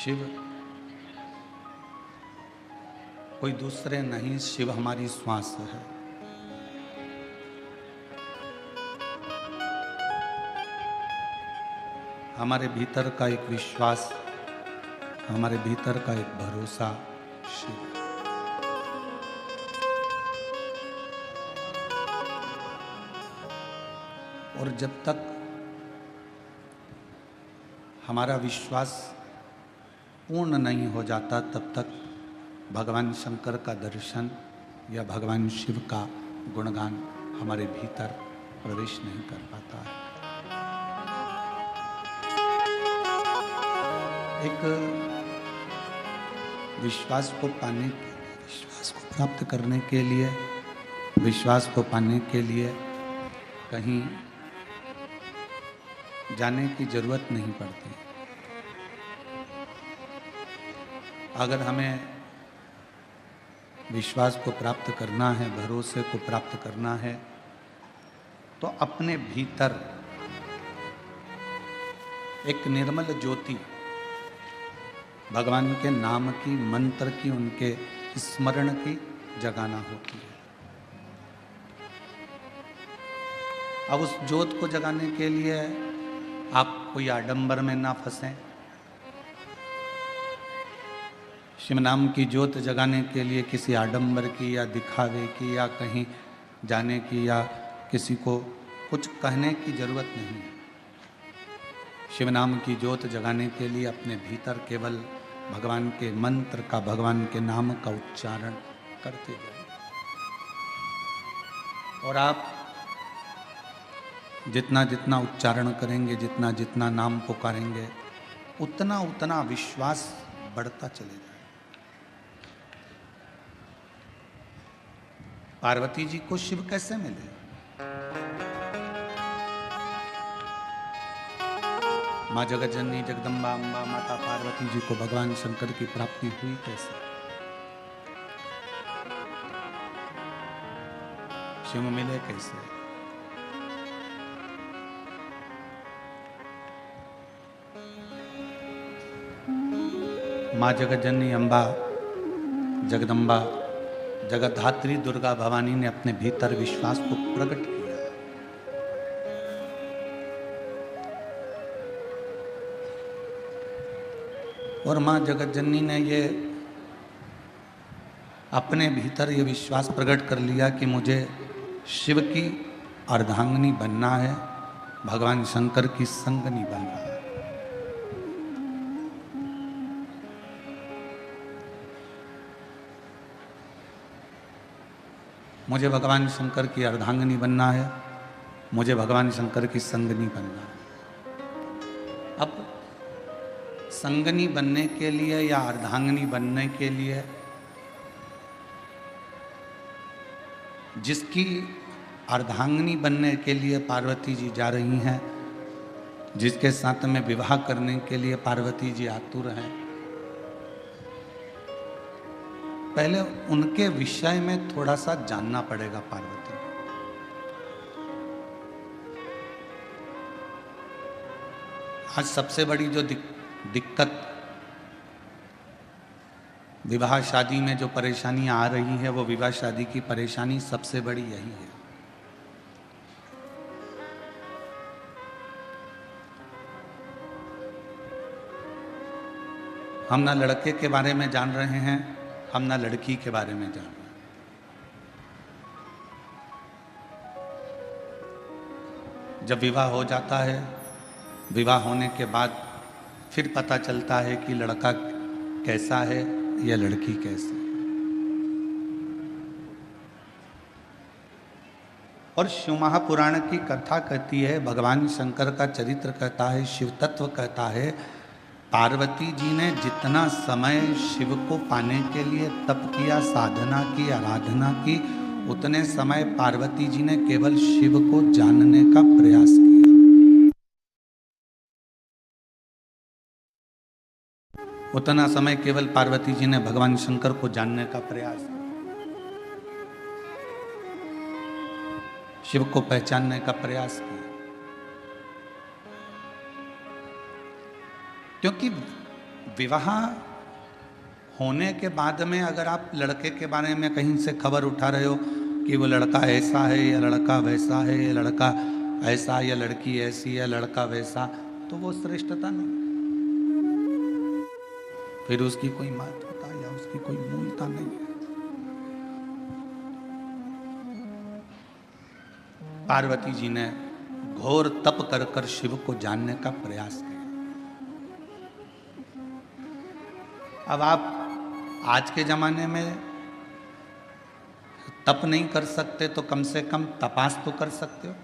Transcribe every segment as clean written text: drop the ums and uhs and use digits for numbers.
शिव कोई दूसरे नहीं, शिव हमारी श्वास है। हमारे भीतर का एक विश्वास, हमारे भीतर का एक भरोसा शिव। और जब तक हमारा विश्वास पूर्ण नहीं हो जाता तब तक भगवान शंकर का दर्शन या भगवान शिव का गुणगान हमारे भीतर प्रवेश नहीं कर पाता है। एक विश्वास को पाने, विश्वास को प्राप्त करने के लिए, विश्वास को पाने के लिए कहीं जाने की जरूरत नहीं पड़ती। अगर हमें विश्वास को प्राप्त करना है, भरोसे को प्राप्त करना है, तो अपने भीतर एक निर्मल ज्योति भगवान के नाम की, मंत्र की, उनके स्मरण की जगाना होती है। अब उस ज्योत को जगाने के लिए आप कोई आडंबर में ना फंसें। शिव नाम की ज्योत जगाने के लिए किसी आडंबर की या दिखावे की या कहीं जाने की या किसी को कुछ कहने की जरूरत नहीं है। शिव नाम की ज्योत जगाने के लिए अपने भीतर केवल भगवान के मंत्र का, भगवान के नाम का उच्चारण करते जाइए। और आप जितना जितना उच्चारण करेंगे, जितना जितना नाम पुकारेंगे, उतना उतना विश्वास बढ़ता चलेगा। पार्वती जी को शिव कैसे मिले? माँ जगतजननी जगदम्बा अम्बा माता पार्वती जी को भगवान शंकर की प्राप्ति हुई कैसे? शिव मिले कैसे? माँ जगतजननी अम्बा जगदम्बा जगतधात्री दुर्गा भवानी ने अपने भीतर विश्वास को प्रकट किया। और माँ जगतजननी ने ये अपने भीतर ये विश्वास प्रकट कर लिया कि मुझे शिव की अर्धांगिनी बनना है, भगवान शंकर की संगनी बनना है। मुझे भगवान शंकर की अर्धांगिनी बनना है, मुझे भगवान शंकर की संगनी बनना है। अब संगनी बनने के लिए या अर्धांगिनी बनने के लिए जिसकी अर्धांगिनी बनने के लिए पार्वती जी जा रही हैं, जिसके साथ में विवाह करने के लिए पार्वती जी आतुर हैं, पहले उनके विषय में थोड़ा सा जानना पड़ेगा पार्वती। आज सबसे बड़ी जो दिक्कत विवाह शादी में जो परेशानियां आ रही है, वो विवाह शादी की परेशानी सबसे बड़ी यही है। हम ना लड़के के बारे में जान रहे हैं, हम ना लड़की के बारे में जान रहे हैं। जब विवाह हो जाता है, विवाह होने के बाद फिर पता चलता है कि लड़का कैसा है या लड़की कैसी। और शिव महापुराण की कथा कहती है, भगवान शंकर का चरित्र कहता है, शिव तत्व कहता है, पार्वती जी ने जितना समय शिव को पाने के लिए तप किया, साधना की, आराधना की, उतने समय पार्वती जी ने केवल शिव को जानने का प्रयास किया। उतना समय केवल पार्वती जी ने भगवान शंकर को जानने का प्रयास किया, शिव को पहचानने का प्रयास किया। क्योंकि विवाह होने के बाद में अगर आप लड़के के बारे में कहीं से खबर उठा रहे हो कि वो लड़का ऐसा है या लड़का वैसा है या लड़का ऐसा या लड़की ऐसी या लड़का वैसा, तो वो श्रेष्ठता नहीं, फिर उसकी कोई महत्वता या उसकी कोई मूलता नहीं है। पार्वती जी ने घोर तप कर कर शिव को जानने का प्रयास किया। अब आप आज के जमाने में तप नहीं कर सकते तो कम से कम तपास तो कर सकते हो।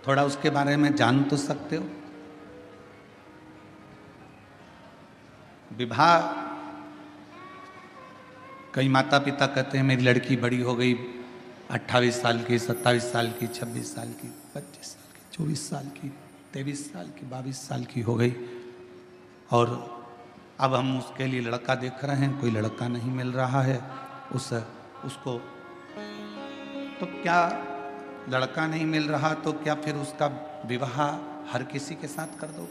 थोड़ा उसके बारे में जान तो सकते हो। विवाह, कई माता पिता कहते हैं मेरी लड़की बड़ी हो गई, 28 साल की, 27 साल की, 26 साल की, 25 साल की, 24 साल की, 23 साल की, 22 साल की हो गई और अब हम उसके लिए लड़का देख रहे हैं, कोई लड़का नहीं मिल रहा है उसको, तो क्या लड़का नहीं मिल रहा तो क्या फिर उसका विवाह हर किसी के साथ कर दो?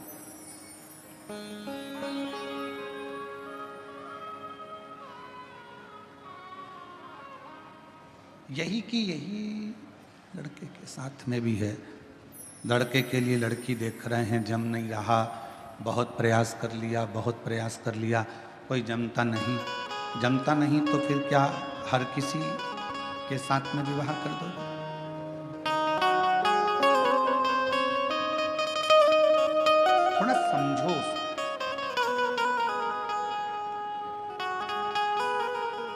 यही लड़के के साथ में भी है। लड़के के लिए लड़की देख रहे हैं, जम नहीं रहा, बहुत प्रयास कर लिया, कोई जमता नहीं, तो फिर क्या हर किसी के साथ में विवाह कर दो? थोड़ा समझो,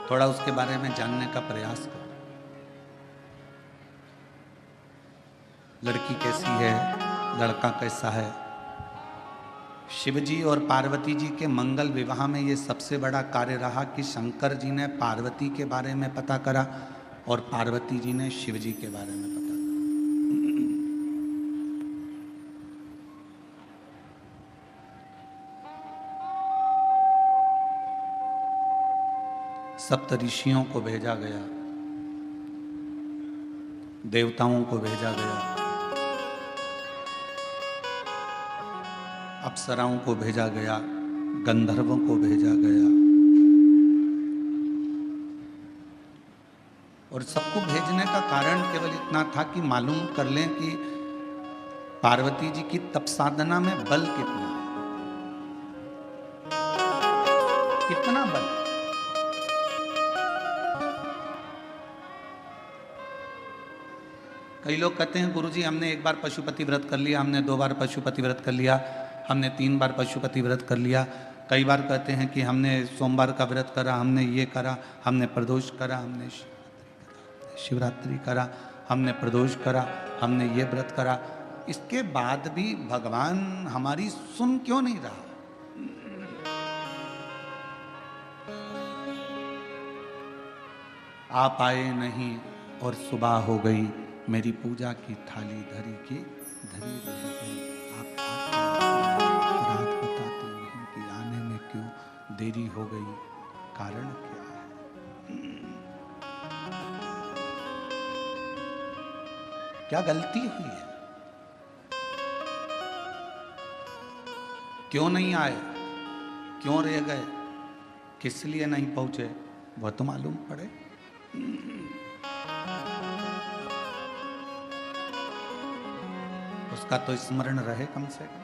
थोड़ा उसके बारे में जानने का प्रयास करो। लड़की कैसी है, लड़का कैसा है। शिवजी और पार्वती जी के मंगल विवाह में ये सबसे बड़ा कार्य रहा कि शंकर जी ने पार्वती के बारे में पता करा और पार्वती जी ने शिवजी के बारे में पता करा। सप्त ऋषियों को भेजा गया, देवताओं को भेजा गया, अप्सराओं को भेजा गया, गंधर्वों को भेजा गया, और सबको भेजने का कारण केवल इतना था कि मालूम कर लें कि पार्वती जी की तप साधना में बल कितना बल। कई लोग कहते हैं गुरुजी हमने एक बार पशुपति व्रत कर लिया, हमने 2 बार पशुपति व्रत कर लिया, हमने 3 बार पशुपति व्रत कर लिया। कई बार कहते हैं कि हमने सोमवार का व्रत करा, हमने ये करा, हमने प्रदोष करा, हमने शिवरात्रि करा, हमने प्रदोष करा, हमने ये व्रत करा। इसके बाद भी भगवान हमारी सुन क्यों नहीं रहा? आप आए नहीं और सुबह हो गई, मेरी पूजा की थाली धरी की धरी रह गई। आप रात बताते नहीं कि आने में क्यों देरी हो गई, कारण क्या है? क्या गलती हुई है? क्यों नहीं आए, क्यों रह गए, किस लिए नहीं पहुंचे, वह तो मालूम पड़े। उसका तो स्मरण रहे कम से कम।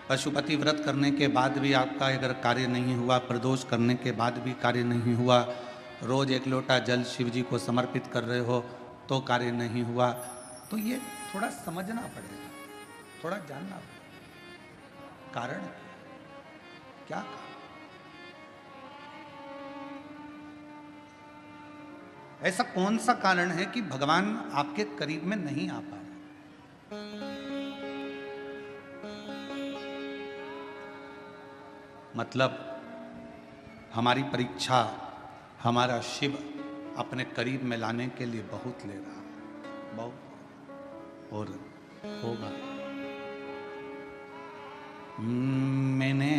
पशुपति व्रत करने के बाद भी आपका अगर कार्य नहीं हुआ, प्रदोष करने के बाद भी कार्य नहीं हुआ, रोज 1 लोटा जल शिव जी को समर्पित कर रहे हो तो कार्य नहीं हुआ, तो ये थोड़ा समझना पड़ेगा, थोड़ा जानना पड़ेगा कारण क्या कारण। ऐसा कौन सा कारण है कि भगवान आपके करीब में नहीं आ पा रहे? मतलब हमारी परीक्षा हमारा शिव अपने करीब में लाने के लिए बहुत ले रहा है, बहुत, और होगा। मैंने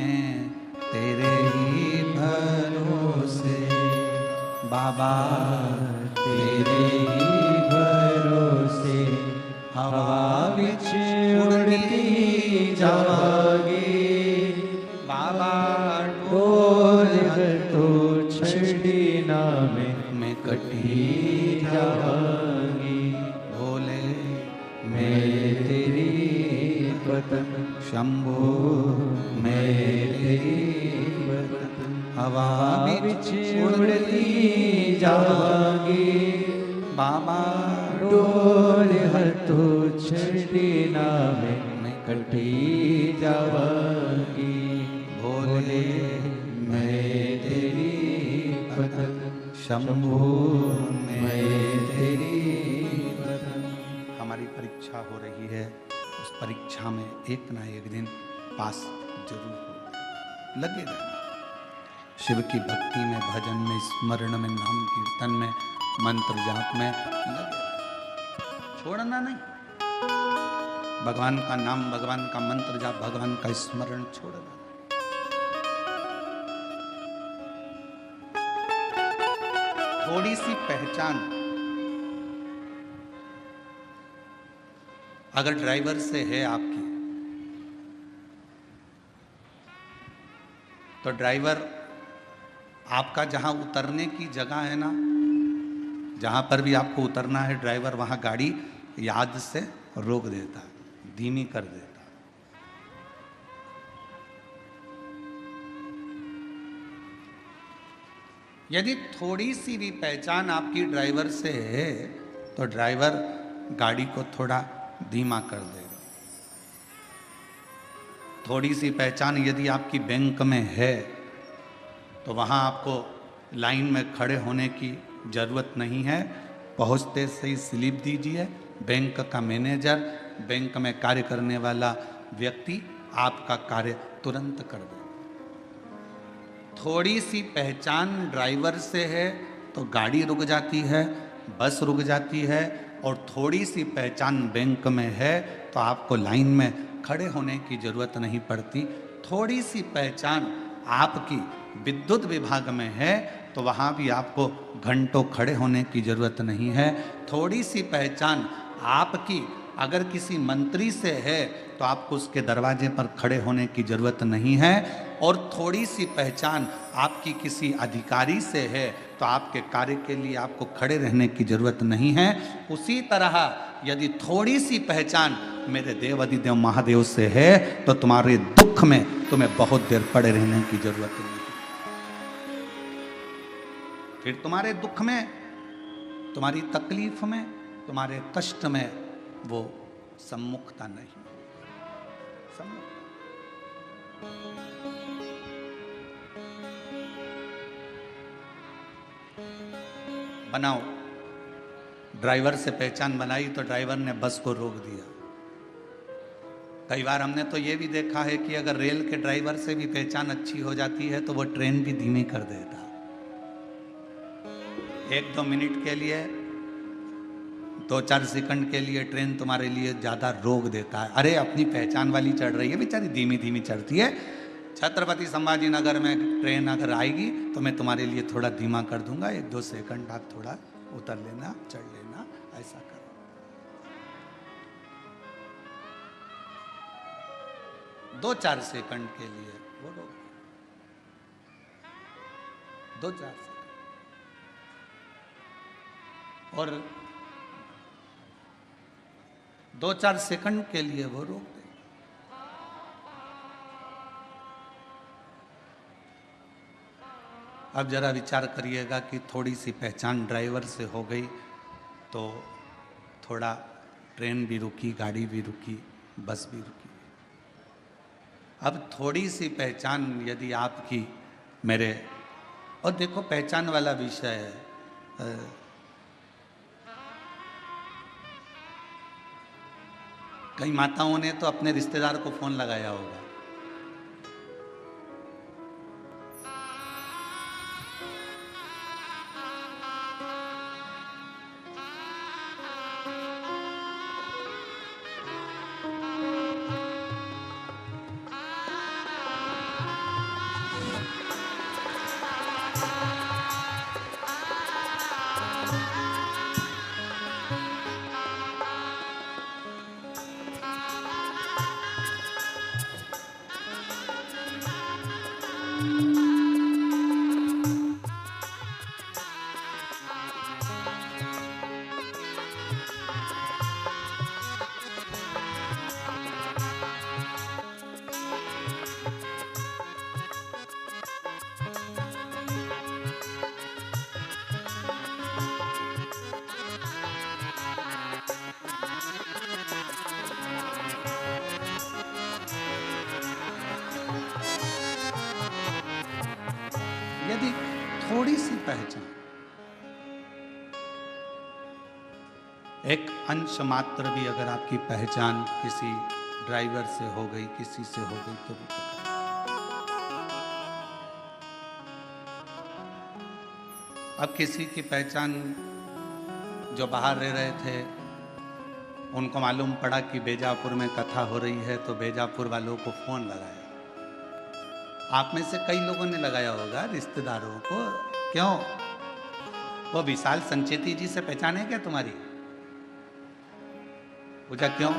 तेरे ही भरोसे बाबा, तेरे ही बिच उड़ती जावांगी, बाबा डोर तो छड़ी ना मैं कटी जावांगी। भोले मैं तेरी पतन शंभो मैं तेरी पतन, हवा बिच उड़ती जावांगी, बाबा डोर तो छड़ी ना मैं कटी जावांगी। भोले मैं तेरी पतन शंभो मैं तेरी पतन। हमारी परीक्षा हो रही है, उस परीक्षा में एक ना एक दिन पास जरूर हो। लगे रहना शिव की भक्ति में, भजन में, स्मरण में, नाम कीर्तन में, मंत्र जाप में लगे रहना, छोड़ना नहीं। भगवान का नाम, भगवान का मंत्र जाप, भगवान का स्मरण छोड़ना नहीं। थोड़ी सी पहचान अगर ड्राइवर से है आपकी, तो ड्राइवर आपका जहां उतरने की जगह है ना, जहां पर भी आपको उतरना है, ड्राइवर वहां गाड़ी याद से रोक देता, धीमी कर देता। यदि थोड़ी सी भी पहचान आपकी ड्राइवर से है, तो ड्राइवर गाड़ी को थोड़ा धीमा कर देगा। थोड़ी सी पहचान यदि आपकी बैंक में है, तो वहाँ आपको लाइन में खड़े होने की ज़रूरत नहीं है। पहुँचते से ही स्लिप दीजिए, बैंक का मैनेजर, बैंक में कार्य करने वाला व्यक्ति आपका कार्य तुरंत कर दे। थोड़ी सी पहचान ड्राइवर से है तो गाड़ी रुक जाती है, बस रुक जाती है, और थोड़ी सी पहचान बैंक में है तो आपको लाइन में खड़े होने की ज़रूरत नहीं पड़ती। थोड़ी सी पहचान आपकी विद्युत विभाग में है तो वहाँ भी आपको घंटों खड़े होने की ज़रूरत नहीं है। थोड़ी सी पहचान आपकी अगर किसी मंत्री से है तो आपको उसके दरवाजे पर खड़े होने की ज़रूरत नहीं है। और थोड़ी सी पहचान आपकी किसी अधिकारी से है तो आपके कार्य के लिए आपको खड़े रहने की ज़रूरत नहीं है। उसी तरह यदि थोड़ी सी पहचान मेरे देव अधिदेव महादेव से है तो तुम्हारे दुख में तुम्हें बहुत देर पड़े रहने की ज़रूरत नहीं। फिर तुम्हारे दुख में, तुम्हारी तकलीफ में, तुम्हारे कष्ट में वो सम्मुखता नहीं। बनाओ, ड्राइवर से पहचान बनाई तो ड्राइवर ने बस को रोक दिया। कई बार हमने तो ये भी देखा है कि अगर रेल के ड्राइवर से भी पहचान अच्छी हो जाती है तो वो ट्रेन भी धीमी कर देता। 1-2 मिनट के लिए, 2-4 सेकंड के लिए ट्रेन तुम्हारे लिए ज़्यादा रोक देता है। अरे अपनी पहचान वाली चढ़ रही है, बेचारी धीमी धीमी चढ़ती है। छत्रपति संभाजी नगर में ट्रेन अगर आएगी तो मैं तुम्हारे लिए थोड़ा धीमा कर दूंगा, 1-2 सेकंड आप थोड़ा उतर लेना, चढ़ लेना, ऐसा करो। 2-4 सेकंड के लिए वो रोक, 2-4 सेकंड, और 2-4 सेकंड के लिए वो रोक दे। अब जरा विचार करिएगा कि थोड़ी सी पहचान ड्राइवर से हो गई तो थोड़ा ट्रेन भी रुकी, गाड़ी भी रुकी, बस भी रुकी। अब थोड़ी सी पहचान यदि आपकी मेरे, और देखो पहचान वाला विषय है, कई माताओं ने तो अपने रिश्तेदार को फोन लगाया होगा, थोड़ी सी पहचान, एक अंश मात्र भी अगर आपकी पहचान किसी ड्राइवर से हो गई, किसी से हो गई तो भी पकड़। अब किसी की पहचान जो बाहर रह रहे थे, उनको मालूम पड़ा कि बेजापुर में कथा हो रही है, तो बेजापुर वालों को फोन लगाया। आप में से कई लोगों ने लगाया होगा रिश्तेदारों को, क्यों? वो विशाल संचेती जी से पहचान है क्या तुम्हारी? पूछा क्यों?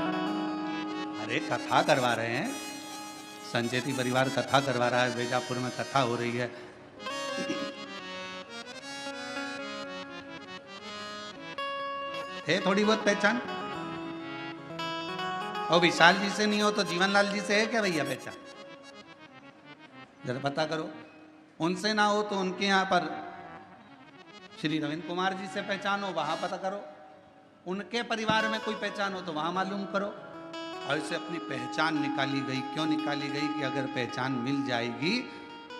अरे कथा करवा रहे हैं, संचेती परिवार कथा करवा रहा है, बेजापुर में कथा हो रही है। है थोड़ी बहुत पहचान? और विशाल जी से नहीं हो तो जीवनलाल जी से है क्या भैया पहचान? जरा पता करो। उनसे ना हो तो उनके यहाँ पर श्री रविंद्र कुमार जी से पहचान हो, वहां पता करो। उनके परिवार में कोई पहचान हो तो वहां मालूम करो। और इसे अपनी पहचान निकाली गई। क्यों निकाली गई? कि अगर पहचान मिल जाएगी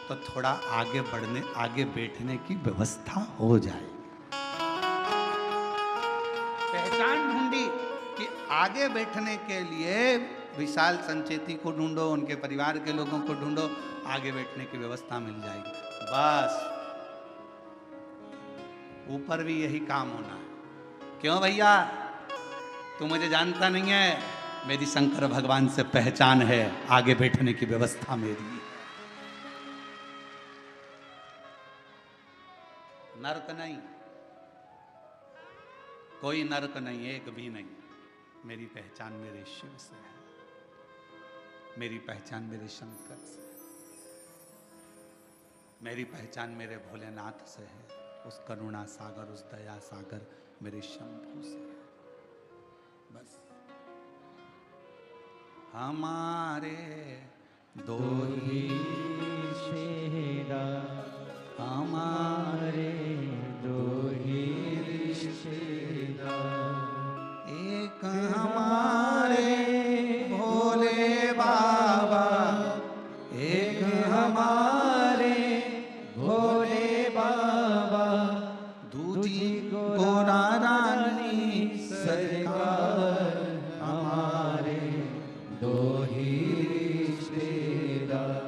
तो थोड़ा आगे बढ़ने, आगे बैठने की व्यवस्था हो जाएगी। पहचान ढूंढी कि आगे बैठने के लिए विशाल संचेती को ढूंढो, उनके परिवार के लोगों को ढूंढो, आगे बैठने की व्यवस्था मिल जाएगी। बस ऊपर भी यही काम होना है। क्यों भैया? तू मुझे जानता नहीं है, मेरी शंकर भगवान से पहचान है, आगे बैठने की व्यवस्था मेरी। नर्क नहीं, कोई नर्क नहीं, एक भी नहीं। मेरी पहचान मेरे शिव से है, मेरी पहचान मेरे शंकर से है, मेरी पहचान मेरे भोलेनाथ से है, उस करुणा सागर, उस दया सागर मेरे शंभू से है। बस हमारे दो ही रिश्तेदार, हमारे दो ही रिश्तेदार, एक हमारे भोले बाबा, एक हमारे भोले बाबा, दूजी गोरा रानी सरकार, हमारे दो ही रिश्तेदार,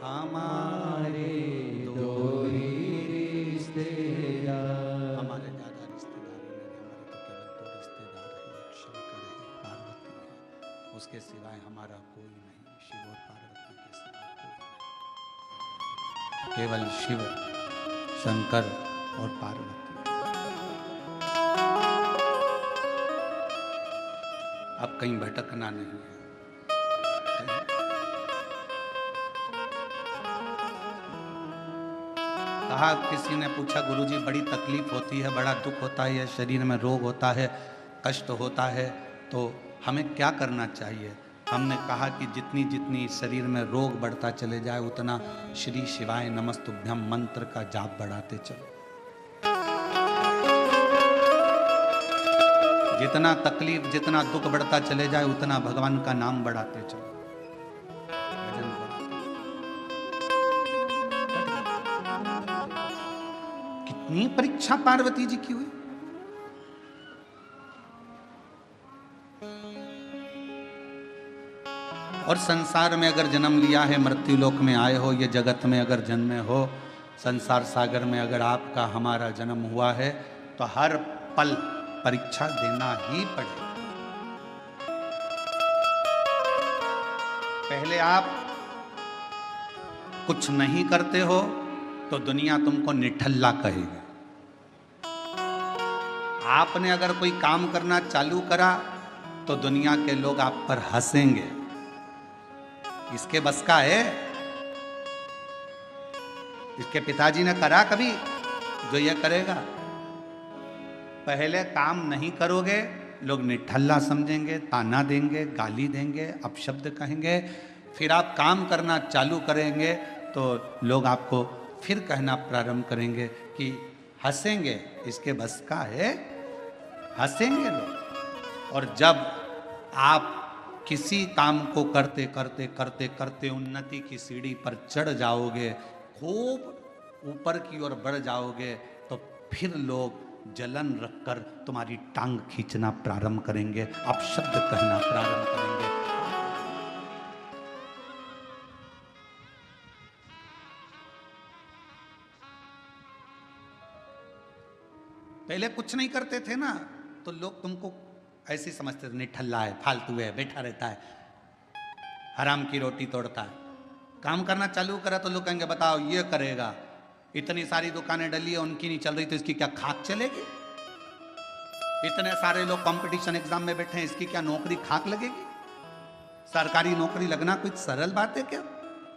हमारे दो ही रिश्तेदार। हमारे ज्यादा रिश्तेदार नहीं, हमारे तो केवल दो रिश्तेदार हैं, एक शंकर है, एक पार्वती है। उसके सिवाय हमारा कोई नहीं, शिव और पार्वती के सिवा कोई नहीं। केवल शिव, शंकर और पार्वती। अब कहीं भटकना नहीं है। कहा, किसी ने पूछा गुरुजी बड़ी तकलीफ होती है, बड़ा दुख होता है, शरीर में रोग होता है, कष्ट होता है, तो हमें क्या करना चाहिए? हमने कहा कि जितनी जितनी शरीर में रोग बढ़ता चले जाए, उतना श्री शिवाय नमस्तुभ्यम मंत्र का जाप बढ़ाते चलो। जितना तकलीफ, जितना दुख बढ़ता चले जाए, उतना भगवान का नाम बढ़ाते चलो, भजन बढ़ाते। कितनी परीक्षा पार्वती जी की हुई। और संसार में अगर जन्म लिया है, मृत्यु लोक में आए हो, ये जगत में अगर जन्मे हो, संसार सागर में अगर आपका हमारा जन्म हुआ है, तो हर पल परीक्षा देना ही पड़ेगा। पहले आप कुछ नहीं करते हो तो दुनिया तुमको निठल्ला कहेगी। आपने अगर कोई काम करना चालू करा तो दुनिया के लोग आप पर हंसेंगे। इसके बस का है? इसके पिताजी ने करा कभी जो ये करेगा? पहले काम नहीं करोगे, लोग निठल्ला समझेंगे, ताना देंगे, गाली देंगे, अपशब्द कहेंगे। फिर आप काम करना चालू करेंगे तो लोग आपको फिर कहना प्रारंभ करेंगे कि हंसेंगे। इसके बस का है? हंसेंगे लोग। और जब आप किसी काम को करते करते करते करते उन्नति की सीढ़ी पर चढ़ जाओगे, खूब ऊपर की ओर बढ़ जाओगे तो फिर लोग जलन रखकर तुम्हारी टांग खींचना प्रारंभ करेंगे, आप शब्द कहना प्रारंभ करेंगे। पहले कुछ नहीं करते थे ना तो लोग तुमको ऐसे ही समझते थे, निठल्ला है, फालतू है, बैठा रहता है, हराम की रोटी तोड़ता है। काम करना चालू करा तो लोग कहेंगे बताओ ये करेगा, इतनी सारी दुकानें डली है उनकी नहीं चल रही तो इसकी क्या खाक चलेगी? इतने सारे लोग कंपटीशन एग्जाम में बैठे हैं, इसकी क्या नौकरी खाक लगेगी? सरकारी नौकरी लगना कुछ सरल बात है क्या?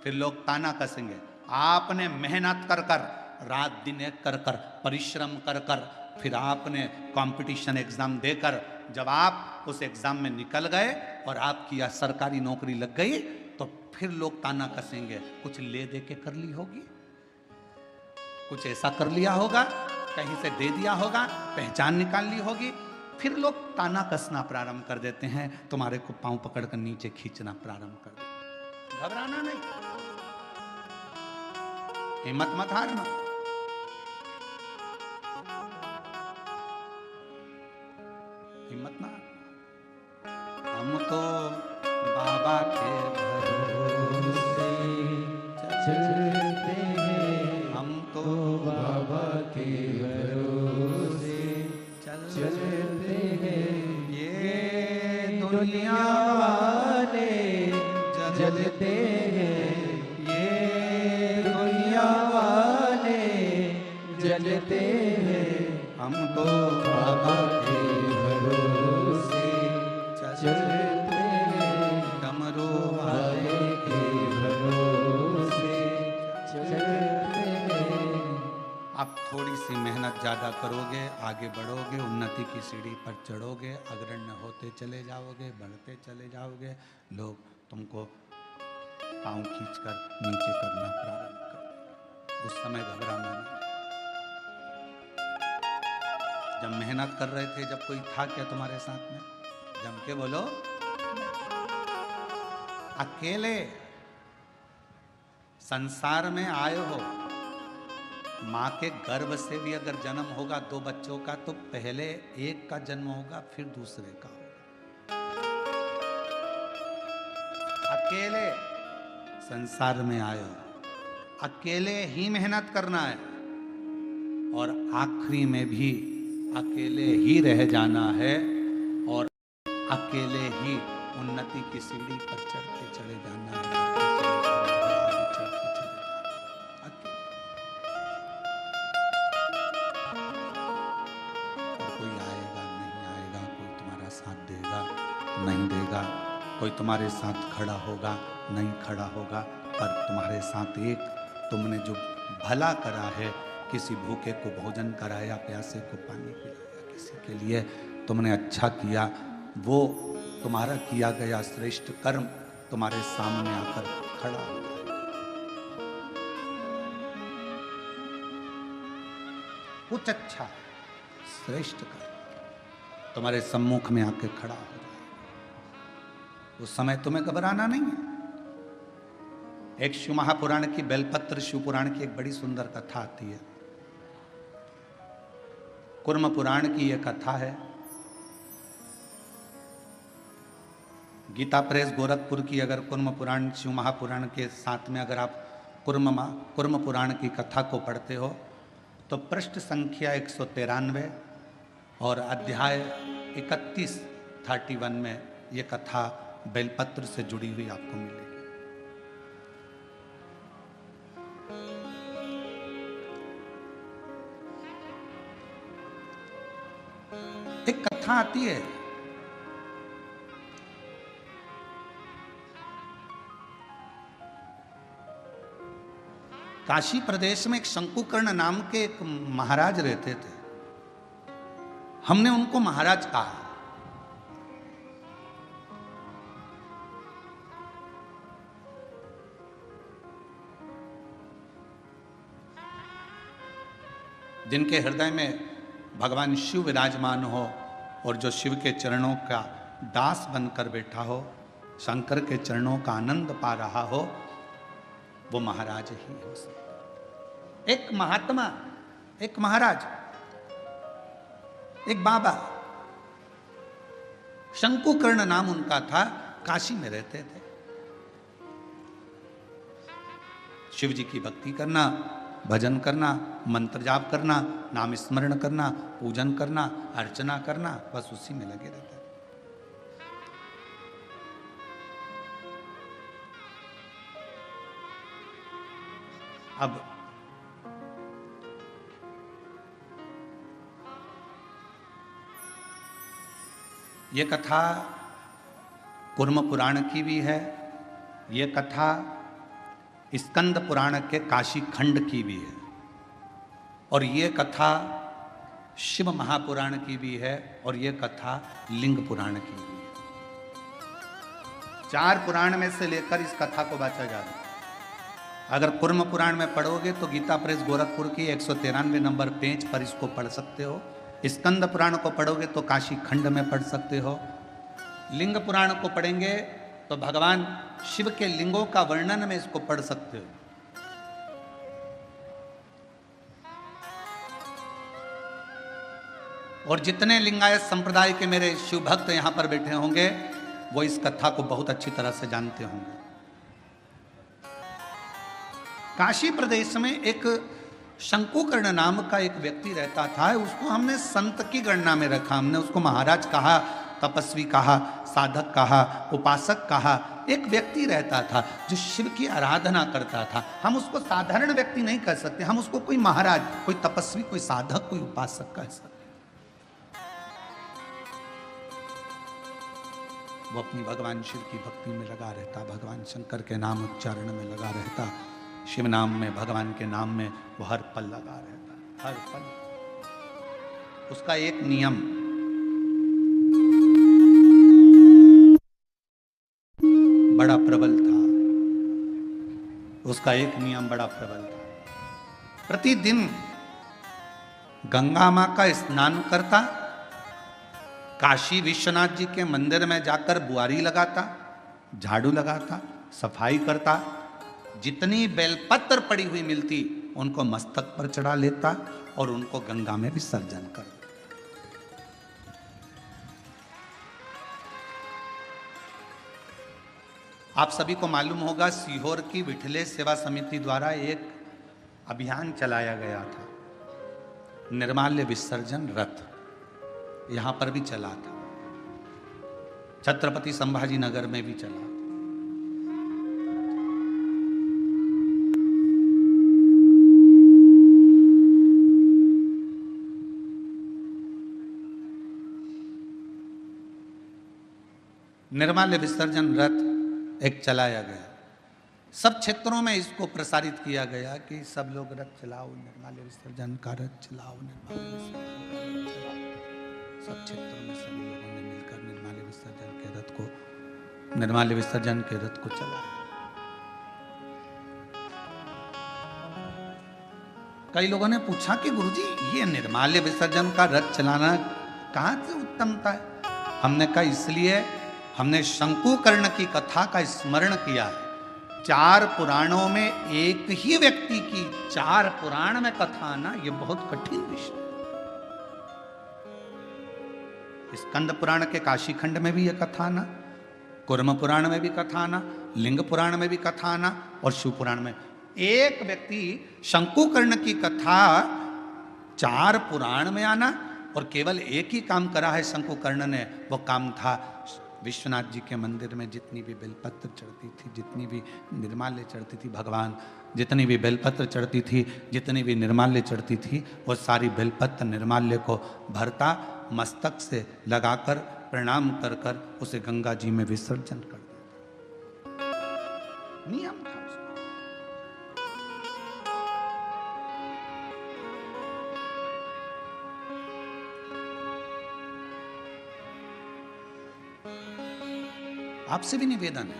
फिर लोग ताना कसेंगे, आपने मेहनत कर कर, रात दिन एक कर कर, परिश्रम कर कर, फिर आपने कंपटीशन एग्जाम देकर जब आप उस एग्जाम में निकल गए और आपकी या सरकारी नौकरी लग गई तो फिर लोग ताना कसेंगे, कुछ ले दे के कर ली होगी, कुछ ऐसा कर लिया होगा, कहीं से दे दिया होगा, पहचान निकाल ली होगी। फिर लोग ताना कसना प्रारंभ कर देते हैं, तुम्हारे को पांव पकड़कर नीचे खींचना प्रारंभ कर देते। घबराना नहीं, हिम्मत मत हारना। हिम्मत ना, हम तो बाबा के भरोसे चलते हैं, हम तो बाबा के भरोसे चलते हैं। ये दुनिया वाले जलते हैं, ये दुनिया वाले जलते हैं, हम तो बाबा के भरोसे चलते हैं, डमरू वाले के भरोसे चलते हैं। आप थोड़ी सी मेहनत ज़्यादा करोगे, आगे बढ़ोगे, उन्नति की सीढ़ी पर चढ़ोगे, अग्रण्य होते चले जाओगे, बढ़ते चले जाओगे, लोग तुमको पांव खींचकर नीचे करना प्रारंभ कर देंगे। उस समय घबराना नहीं। जब मेहनत कर रहे थे, जब कोई था क्या तुम्हारे साथ में? जम के बोलो। अकेले संसार में आए हो, माँ के गर्भ से भी अगर जन्म होगा 2 बच्चों का तो पहले एक का जन्म होगा फिर दूसरे का होगा। अकेले संसार में आए हो, अकेले ही मेहनत करना है और आखिरी में भी अकेले ही रह जाना है और अकेले ही उन्नति की सीढ़ी पर चढ़ते चले जाना है। चढ़ते चले जाना अकेले। और कोई आएगा नहीं आएगा, कोई तुम्हारा साथ देगा नहीं देगा, कोई तुम्हारे साथ खड़ा होगा नहीं खड़ा होगा, पर तुम्हारे साथ एक तुमने जो भला करा है, किसी भूखे को भोजन कराया, प्यासे को पानी पिलाया, किसी के लिए तुमने अच्छा किया, वो तुम्हारा किया गया श्रेष्ठ कर्म तुम्हारे सामने आकर खड़ा हो जाएगा। कुछ अच्छा श्रेष्ठ कर्म तुम्हारे सम्मुख में आके खड़ा हो जाएगा। उस समय तुम्हें घबराना नहीं है। एक शिव महापुराण की, बेलपत्र शिव पुराण की एक बड़ी सुंदर कथा आती है। कुर्म पुराण की यह कथा है। गीता प्रेस गोरखपुर की अगर कुर्म पुराण शिव महापुराण के साथ में अगर आप कुर्म पुराण की कथा को पढ़ते हो तो पृष्ठ संख्या 193 और अध्याय 31 में ये कथा बेलपत्र से जुड़ी हुई आपको मिलेगी। एक कथा आती है, काशी प्रदेश में एक शंकुकर्ण नाम के एक महाराज रहते थे। हमने उनको महाराज कहा। जिनके हृदय में भगवान शिव विराजमान हो और जो शिव के चरणों का दास बनकर बैठा हो, शंकर के चरणों का आनंद पा रहा हो, वो महाराज ही हो सकता। एक महात्मा, एक महाराज, एक बाबा, शंकुकर्ण नाम उनका था, काशी में रहते थे। शिव जी की भक्ति करना, भजन करना, मंत्र जाप करना, नाम स्मरण करना, पूजन करना, अर्चना करना, बस उसी में लगे रहते थे। अब ये कथा कुर्म पुराण की भी है, ये कथा स्कंद पुराण के काशी खंड की भी है, और ये कथा शिव महापुराण की भी है, और ये कथा लिंग पुराण की भी है। 4 पुराण में से लेकर इस कथा को बांटा जा रहा है। अगर कुर्म पुराण में पढ़ोगे तो गीता प्रेस गोरखपुर की 193 नंबर पेज पर इसको पढ़ सकते हो। स्कंद पुराण को पढ़ोगे तो काशी खंड में पढ़ सकते हो। लिंग पुराण को पढ़ेंगे तो भगवान शिव के लिंगों का वर्णन में इसको पढ़ सकते हो। और जितने लिंगायत संप्रदाय के मेरे शिव भक्त यहां पर बैठे होंगे वो इस कथा को बहुत अच्छी तरह से जानते होंगे। काशी प्रदेश में एक शंकुकर्ण नाम का एक व्यक्ति रहता था। उसको हमने संत की गणना में रखा, हमने उसको महाराज कहा, तपस्वी कहा, साधक कहा, उपासक कहा। एक व्यक्ति रहता था जो शिव की आराधना करता था। हम उसको साधारण व्यक्ति नहीं कह सकते, हम उसको कोई महाराज, कोई तपस्वी, कोई साधक, कोई उपासक कह सकते। वो अपनी भगवान शिव की भक्ति में लगा रहता, भगवान शंकर के नाम उच्चारण में लगा रहता, शिव नाम में, भगवान के नाम में वो हर पल लगा रहता, हर पल। उसका एक नियम, बड़ा प्रबल था। उसका एक नियम बड़ा प्रबल था। प्रतिदिन गंगा मां का स्नान करता, काशी विश्वनाथ जी के मंदिर में जाकर बुआरी लगाता, झाड़ू लगाता, सफाई करता, जितनी बेलपत्र पड़ी हुई मिलती उनको मस्तक पर चढ़ा लेता और उनको गंगा में विसर्जन कर देता। आप सभी को मालूम होगा सीहोर की विठले सेवा समिति द्वारा एक अभियान चलाया गया था, निर्माल्य विसर्जन रथ। यहां पर भी चला था, छत्रपति संभाजी नगर में भी चला। निर्माल्य विसर्जन रथ एक चलाया गया। सब क्षेत्रों में इसको प्रसारित किया गया कि सब लोग रथ चलाओ, निर्माल्य विसर्जन का रथ चलाओ, निर्माल्य विसर्जन का रथ चलाओ। सब क्षेत्रों में सभी लोगों ने मिलकर निर्माल्य विसर्जन के रथ को चलाया। कई लोगों ने पूछा कि गुरुजी ये निर्माल्य विसर्जन का रथ चलाना कहां से उत्तमता है? हमने कहा इसलिए हमने शंकुकर्ण की कथा का स्मरण किया है। 4 पुराणों में एक ही व्यक्ति की 4 पुराण में कथा आना, ये बहुत कठिन विषय। स्कंद पुराण के काशी खंड में भी यह कथा आना, कुर्म पुराण में भी कथा आना, लिंग पुराण में भी कथा आना, और शिव पुराण में एक व्यक्ति शंकुकर्ण की कथा 4 पुराण में आना, और केवल एक ही काम करा है शंकुकर्ण ने। वो काम था विश्वनाथ जी के मंदिर में जितनी भी बेलपत्र चढ़ती थी, जितनी भी निर्माल्य चढ़ती थी, भगवान जितनी भी बेलपत्र चढ़ती थी, जितनी भी निर्माल्य चढ़ती थी, वो सारी बेलपत्र निर्माल्य को भरता, मस्तक से लगाकर प्रणाम कर कर उसे गंगा जी में विसर्जन कर देता। नियम था उसका। आपसे भी निवेदन है,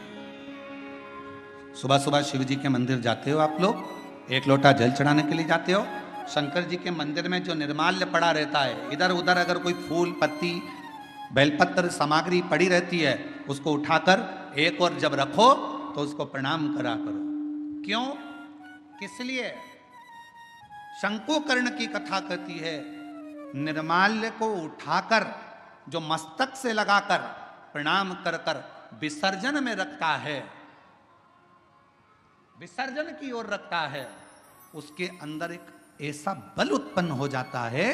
सुबह सुबह शिव जी के मंदिर जाते हो आप लोग, 1 लोटा जल चढ़ाने के लिए जाते हो। शंकर जी के मंदिर में जो निर्माल्य पड़ा रहता है, इधर उधर अगर कोई फूल पत्ती बेलपत्र सामग्री पड़ी रहती है, उसको उठाकर एक और जब रखो तो उसको प्रणाम करा करो। क्यों? किस लिए? शंकुकर्ण की कथा कहती है, निर्माल्य को उठाकर जो मस्तक से लगाकर प्रणाम कर कर विसर्जन में रखता है, विसर्जन की ओर रखता है, उसके अंदर एक ऐसा बल उत्पन्न हो जाता है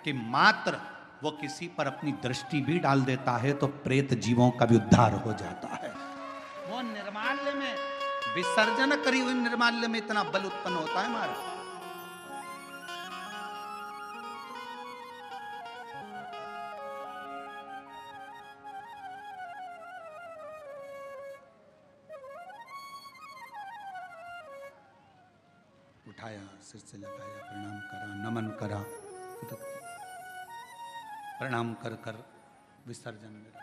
कि मात्र वो किसी पर अपनी दृष्टि भी डाल देता है तो प्रेत जीवों का भी उद्धार हो जाता है। वो निर्माल्य में, विसर्जन करी हुई निर्माल्य में इतना बल उत्पन्न होता है महाराज। उठाया, सिर से लगाया, प्रणाम करा, नमन करा, प्रणाम कर कर विसर्जन में रखा।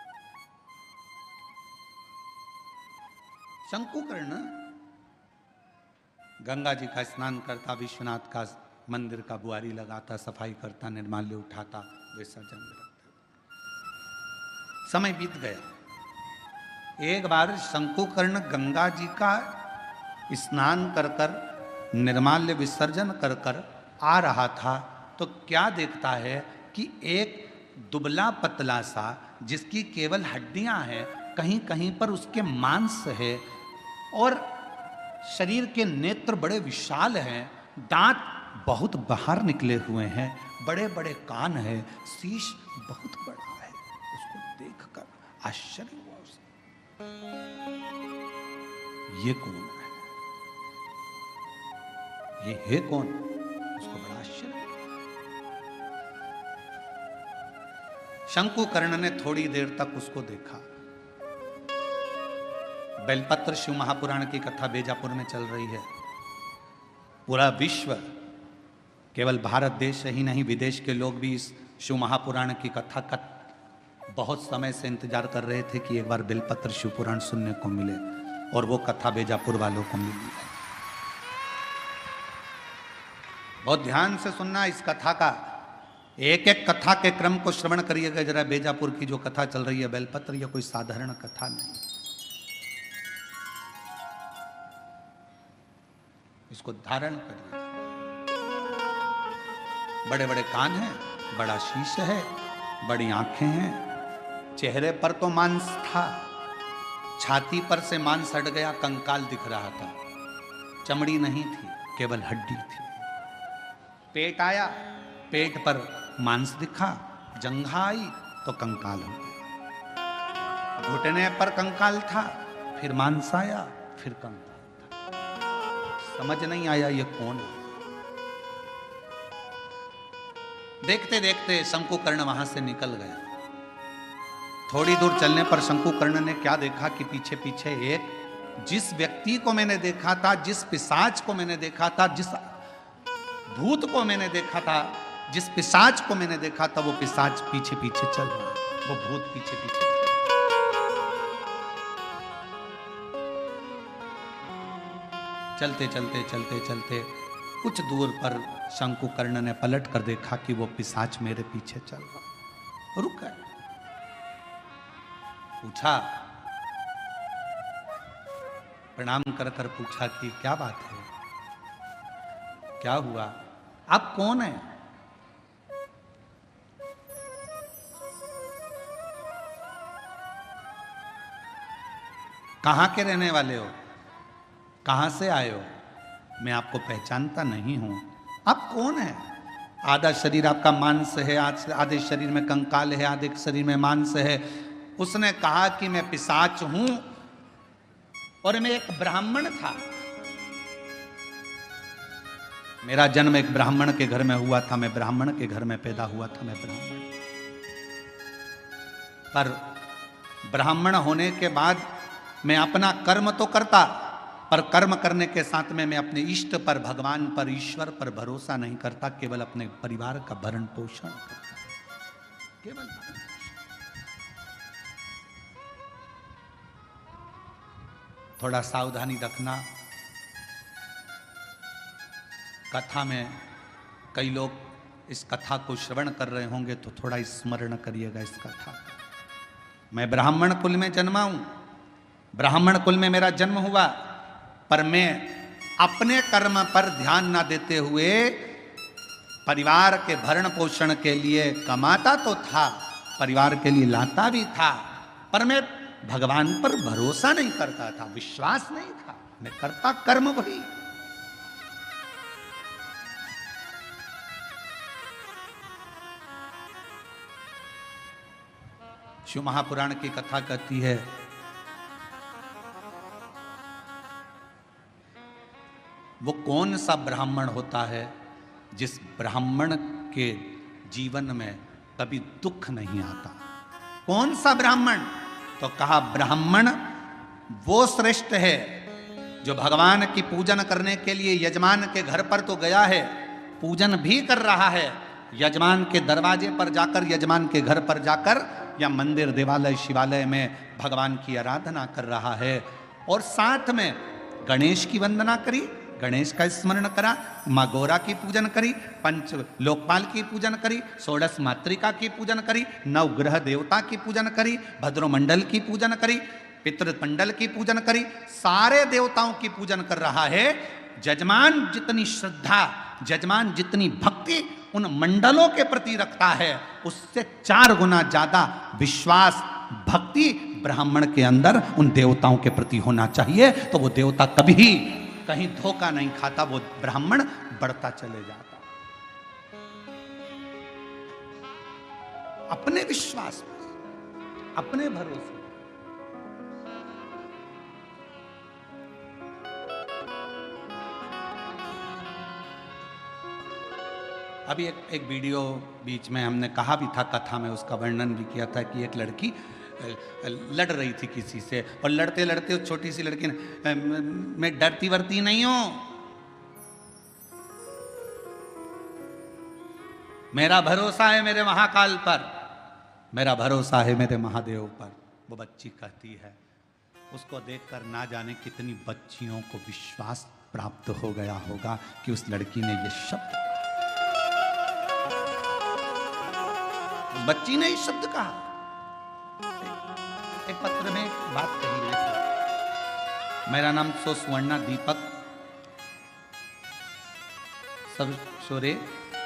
शंकुकर्ण गंगा जी का स्नान करता, विश्वनाथ का मंदिर का बुआरी लगाता, सफाई करता, निर्माल्य उठाता, विसर्जन में रखता। समय बीत गया। एक बार शंकुकर्ण गंगा जी का स्नान कर कर, निर्माल्य विसर्जन कर कर आ रहा था तो क्या देखता है कि एक दुबला पतला सा, जिसकी केवल हड्डियां हैं, कहीं कहीं पर उसके मांस है और शरीर के नेत्र बड़े विशाल हैं, दांत बहुत बाहर निकले हुए हैं, बड़े बड़े कान है, शीश बहुत बड़ा है। उसको देखकर आश्चर्य हुआ उसे, ये कौन है, ये है कौन? उसको बड़ा आश्चर्य। शंकुकर्ण ने थोड़ी देर तक उसको देखा। बेलपत्र शिव महापुराण की कथा बेजापुर में चल रही है। पूरा विश्व, केवल भारत देश ही नहीं, विदेश के लोग भी इस शिव महापुराण की कथा का बहुत समय से इंतजार कर रहे थे कि एक बार बेलपत्र शिव पुराण सुनने को मिले, और वो कथा बेजापुर वालों को मिली। बहुत ध्यान से सुनना इस कथा का, एक एक कथा के क्रम को श्रवण करिएगा जरा। बेजापुर की जो कथा चल रही है बेलपत्र, यह कोई साधारण कथा नहीं, इसको धारण करिए। बड़े बड़े कान हैं, बड़ा शीश है, बड़ी आंखें हैं, चेहरे पर तो मांस था, छाती पर से मांस हट गया, कंकाल दिख रहा था, चमड़ी नहीं थी, केवल हड्डी थी। पेट आया, पेट पर मांस दिखा, जंघा आई तो कंकाल हो गया, घुटने पर कंकाल था, फिर मांस आया, फिर कंकाल था। समझ नहीं आया ये कौन है। देखते देखते शंकुकर्ण वहां से निकल गया। थोड़ी दूर चलने पर शंकुकर्ण ने क्या देखा कि पीछे पीछे एक, जिस व्यक्ति को मैंने देखा था, जिस पिशाच को मैंने देखा था, जिस भूत को मैंने देखा था, जिस पिशाच को मैंने देखा था, वो पिशाच पीछे पीछे चल रहा, वो भूत पीछे पीछे। चलते चलते चलते चलते कुछ दूर पर शंकुकर्ण ने पलट कर देखा कि वो पिशाच मेरे पीछे चल रहा। रुक गए, पूछा, प्रणाम कर कर पूछा कि क्या बात है, क्या हुआ, आप कौन है? कहां के रहने वाले हो, कहां से आए हो? मैं आपको पहचानता नहीं हूं, आप कौन है? आधा शरीर आपका मांस है, आधे शरीर में कंकाल है, आधे शरीर में मांस है। उसने कहा कि मैं पिशाच हूं और मैं एक ब्राह्मण था, मेरा जन्म एक ब्राह्मण के घर में हुआ था, मैं ब्राह्मण के घर में पैदा हुआ था, मैं ब्राह्मण। पर ब्राह्मण होने के बाद मैं अपना कर्म तो करता, पर कर्म करने के साथ में मैं अपने इष्ट पर, भगवान पर, ईश्वर पर भरोसा नहीं करता, केवल अपने परिवार का भरण पोषण करता, केवल भरण पोषण। थोड़ा सावधानी रखना। कथा में कई लोग इस कथा को श्रवण कर रहे होंगे तो थोड़ा स्मरण करिएगा इस कथा का। मैं ब्राह्मण कुल में जन्मा हूं, ब्राह्मण कुल में मेरा जन्म हुआ, पर मैं अपने कर्म पर ध्यान ना देते हुए परिवार के भरण पोषण के लिए कमाता तो था, परिवार के लिए लाता भी था, पर मैं भगवान पर भरोसा नहीं करता था, विश्वास नहीं था, मैं करता कर्म वही। शिव महापुराण की कथा कहती है, वो कौन सा ब्राह्मण होता है जिस ब्राह्मण के जीवन में कभी दुख नहीं आता। कौन सा ब्राह्मण? तो कहा ब्राह्मण वो श्रेष्ठ है जो भगवान की पूजन करने के लिए यजमान के घर पर तो गया है, पूजन भी कर रहा है, यजमान के दरवाजे पर जाकर, यजमान के घर पर जाकर या मंदिर देवालय शिवालय में भगवान की आराधना कर रहा है, और साथ में गणेश की वंदना करी, गणेश का स्मरण करा, माँ गौरा की पूजन करी, पंच लोकपाल की पूजन करी, षोडश मातृका की पूजन करी, नवग्रह देवता की पूजन करी, भद्रमंडल की पूजन करी, पितृमंडल की पूजन करी, सारे देवताओं की पूजन कर रहा है। जजमान जितनी श्रद्धा, जजमान जितनी भक्ति उन मंडलों के प्रति रखता है, उससे 4 गुना ज्यादा विश्वास भक्ति ब्राह्मण के अंदर उन देवताओं के प्रति होना चाहिए। तो वो देवता कभी कहीं धोखा नहीं खाता, वो ब्राह्मण बढ़ता चले जाता। अपने विश्वास पर, अपने भरोसे। अभी एक वीडियो बीच में हमने कहा भी था, कथा में उसका वर्णन भी किया था कि एक लड़की लड़ रही थी किसी से, और लड़ते लड़ते उस छोटी सी लड़की ने, मैं डरती वरती नहीं हूं, मेरा भरोसा है मेरे महाकाल पर, मेरा भरोसा है मेरे महादेव पर। वो बच्ची कहती है, उसको देखकर ना जाने कितनी बच्चियों को विश्वास प्राप्त हो गया होगा कि उस लड़की ने ये शब्द, उस बच्ची ने ये शब्द कहा। एक पत्र में बात कही है, मेरा नाम सुवर्णा दीपक, सब शोरे,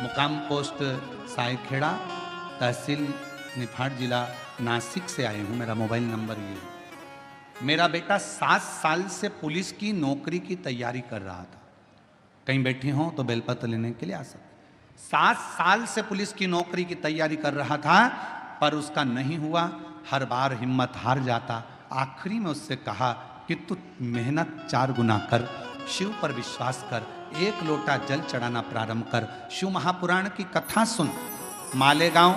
मुकाम पोस्ट सायखेड़ा, तहसील निफाड़, जिला नासिक से आए हूं। मेरा मोबाइल नंबर ये है। मेरा बेटा 7 साल से पुलिस की नौकरी की तैयारी कर रहा था। कहीं बैठे हों तो बेलपत्र लेने के लिए आ सकते। 7 साल से पुलिस की नौकरी की तैयारी कर रहा था, पर उसका नहीं हुआ, हर बार हिम्मत हार जाता। आखिरी में उससे कहा कि तू मेहनत 4 गुना कर, शिव पर विश्वास कर, 1 लोटा जल चढ़ाना प्रारंभ कर, शिव महापुराण की कथा सुन। मालेगांव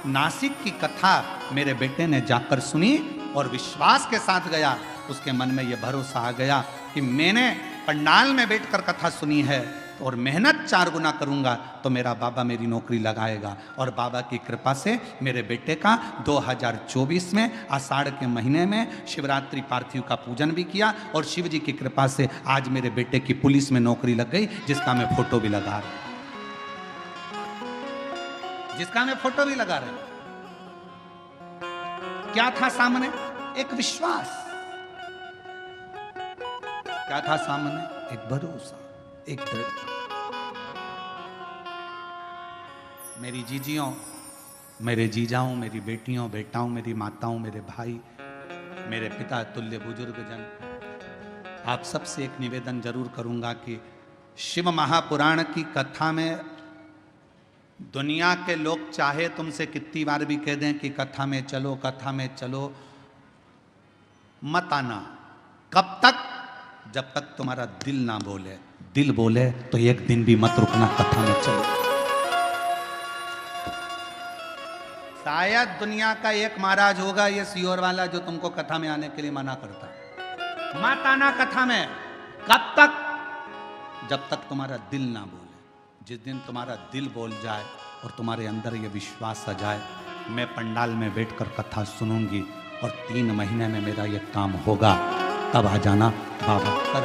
नासिक की कथा मेरे बेटे ने जाकर सुनी और विश्वास के साथ गया। उसके मन में यह भरोसा आ गया कि मैंने पंडाल में बैठकर कथा सुनी है और मेहनत 4 गुना करूंगा तो मेरा बाबा मेरी नौकरी लगाएगा। और बाबा की कृपा से मेरे बेटे का 2024 में आषाढ़ के महीने में शिवरात्रि पार्थिव का पूजन भी किया, और शिव जी की कृपा से आज मेरे बेटे की पुलिस में नौकरी लग गई, जिसका मैं फोटो भी लगा रहा हूं, जिसका मैं फोटो भी लगा रहा हूं। क्या था सामने? एक विश्वास। क्या था सामने? एक भरोसा, एक दृढ़ता। मेरी जीजियों, मेरे जीजाओं, मेरी बेटियों, बेटाओं, मेरी माताओं, मेरे भाई, मेरे पिता तुल्य बुजुर्गजन, आप सबसे एक निवेदन जरूर करूंगा कि शिव महापुराण की कथा में दुनिया के लोग चाहे तुमसे कितनी बार भी कह दें कि कथा में चलो, कथा में चलो, मत आना। कब तक? जब तक तुम्हारा दिल ना बोले। दिल बोले तो एक दिन भी मत रुकना, कथा में चलो। शायद दुनिया का एक महाराज होगा ये सियोर वाला जो तुमको कथा में आने के लिए मना करता है। मत आना कथा में। कब तक? जब तक तुम्हारा दिल ना बोले। जिस दिन तुम्हारा दिल बोल जाए और तुम्हारे अंदर ये विश्वास आ जाए, मैं पंडाल में बैठकर कथा सुनूंगी और 3 महीने में मेरा ये काम होगा, तब आ जाना, बाबा कर।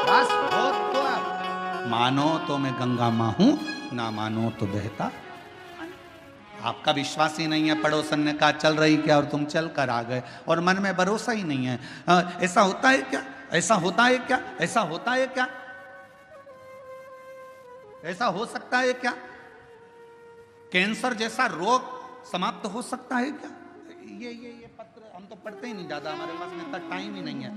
बस हो तो आप मानो तो मैं गंगा मां हूं, ना मानो तो बहता। आपका विश्वास ही नहीं है, पड़ोसन ने कहा चल रही क्या और तुम चल कर आ गए, और मन में भरोसा ही नहीं है। ऐसा होता है क्या? ऐसा होता है क्या? ऐसा होता है क्या? ऐसा हो सकता है क्या? कैंसर जैसा रोग समाप्त हो सकता है क्या? ये पत्र हम तो पढ़ते ही नहीं ज्यादा, हमारे पास में इतना टाइम ही नहीं है।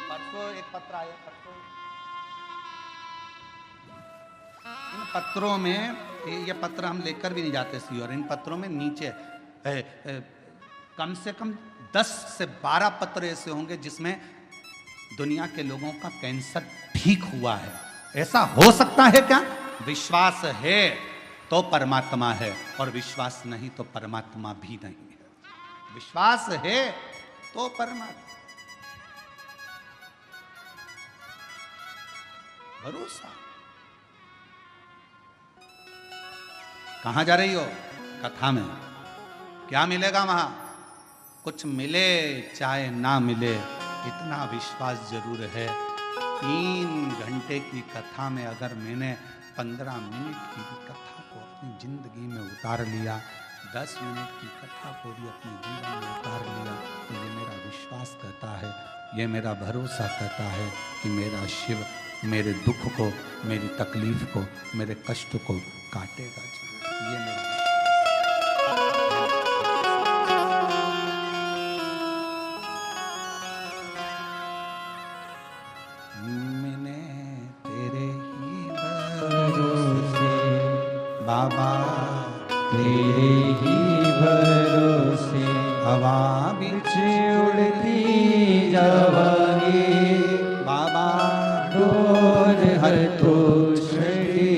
परसों एक पत्र आया, परसों इन पत्रों में, ये पत्र हम लेकर भी नहीं जाते सी, और इन पत्रों में नीचे कम से कम 10 से 12 पत्र ऐसे होंगे जिसमें दुनिया के लोगों का कैंसर ठीक हुआ है। ऐसा हो सकता है क्या? विश्वास है तो परमात्मा है, और विश्वास नहीं तो परमात्मा भी नहीं है। विश्वास है तो परमात्मा, भरोसा। कहां जा रही हो? कथा में। क्या मिलेगा वहां? कुछ मिले चाहे ना मिले, इतना विश्वास जरूर है। 3 घंटे की कथा में अगर मैंने 15 मिनट की कथा को अपनी जिंदगी में उतार लिया, 10 मिनट की कथा को भी अपनी जिंदगी में उतार लिया, तो ये मेरा विश्वास कहता है, ये मेरा भरोसा कहता है कि मेरा शिव मेरे दुख को, मेरी तकलीफ को, मेरे कष्ट को काटेगा जरूर। ये मेरा बाबा तेरे ही भरोसे हवा बिच उड़ती जावांगी बाबा डोर हर तो छठी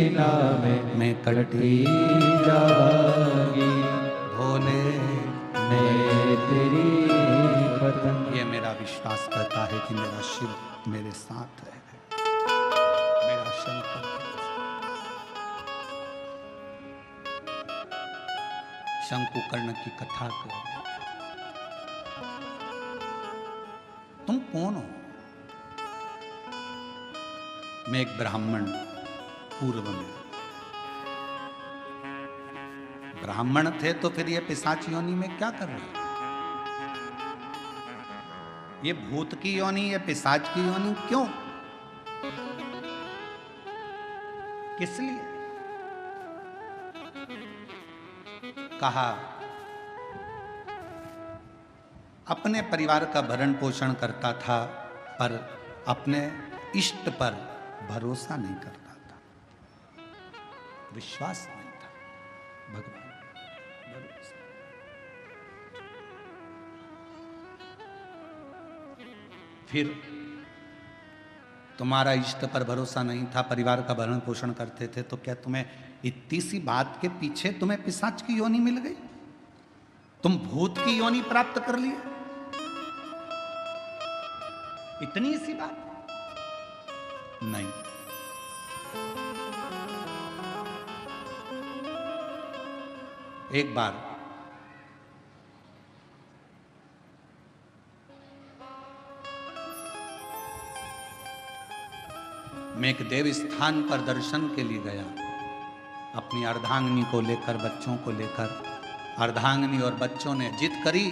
में कटी जावांगी भोले मैं तेरी पतंग। ये मेरा विश्वास करता है कि मेरा शिव मेरे साथ है, मेरा शंकर। शंकुकर्ण की कथा को, तुम कौन हो? मैं एक ब्राह्मण, पूर्व में ब्राह्मण थे, तो फिर ये पिशाच योनि में क्या कर रहे? ये भूत की योनि, ये पिशाच की योनि क्यों? किस लिए? कहा अपने परिवार का भरण पोषण करता था, पर अपने इष्ट पर भरोसा नहीं करता था, विश्वास नहीं था। भगवान भरोसा। फिर तुम्हारा इष्ट पर भरोसा नहीं था, परिवार का भरण पोषण करते थे, तो क्या तुम्हें इतनी सी बात के पीछे तुम्हें पिशाच की योनि मिल गई? तुम भूत की योनि प्राप्त कर लिए? इतनी सी बात नहीं। एक बार मैं एक देव स्थान पर दर्शन के लिए गया, अपनी अर्धांगिनी को लेकर, बच्चों को लेकर। अर्धांगिनी और बच्चों ने जिद करी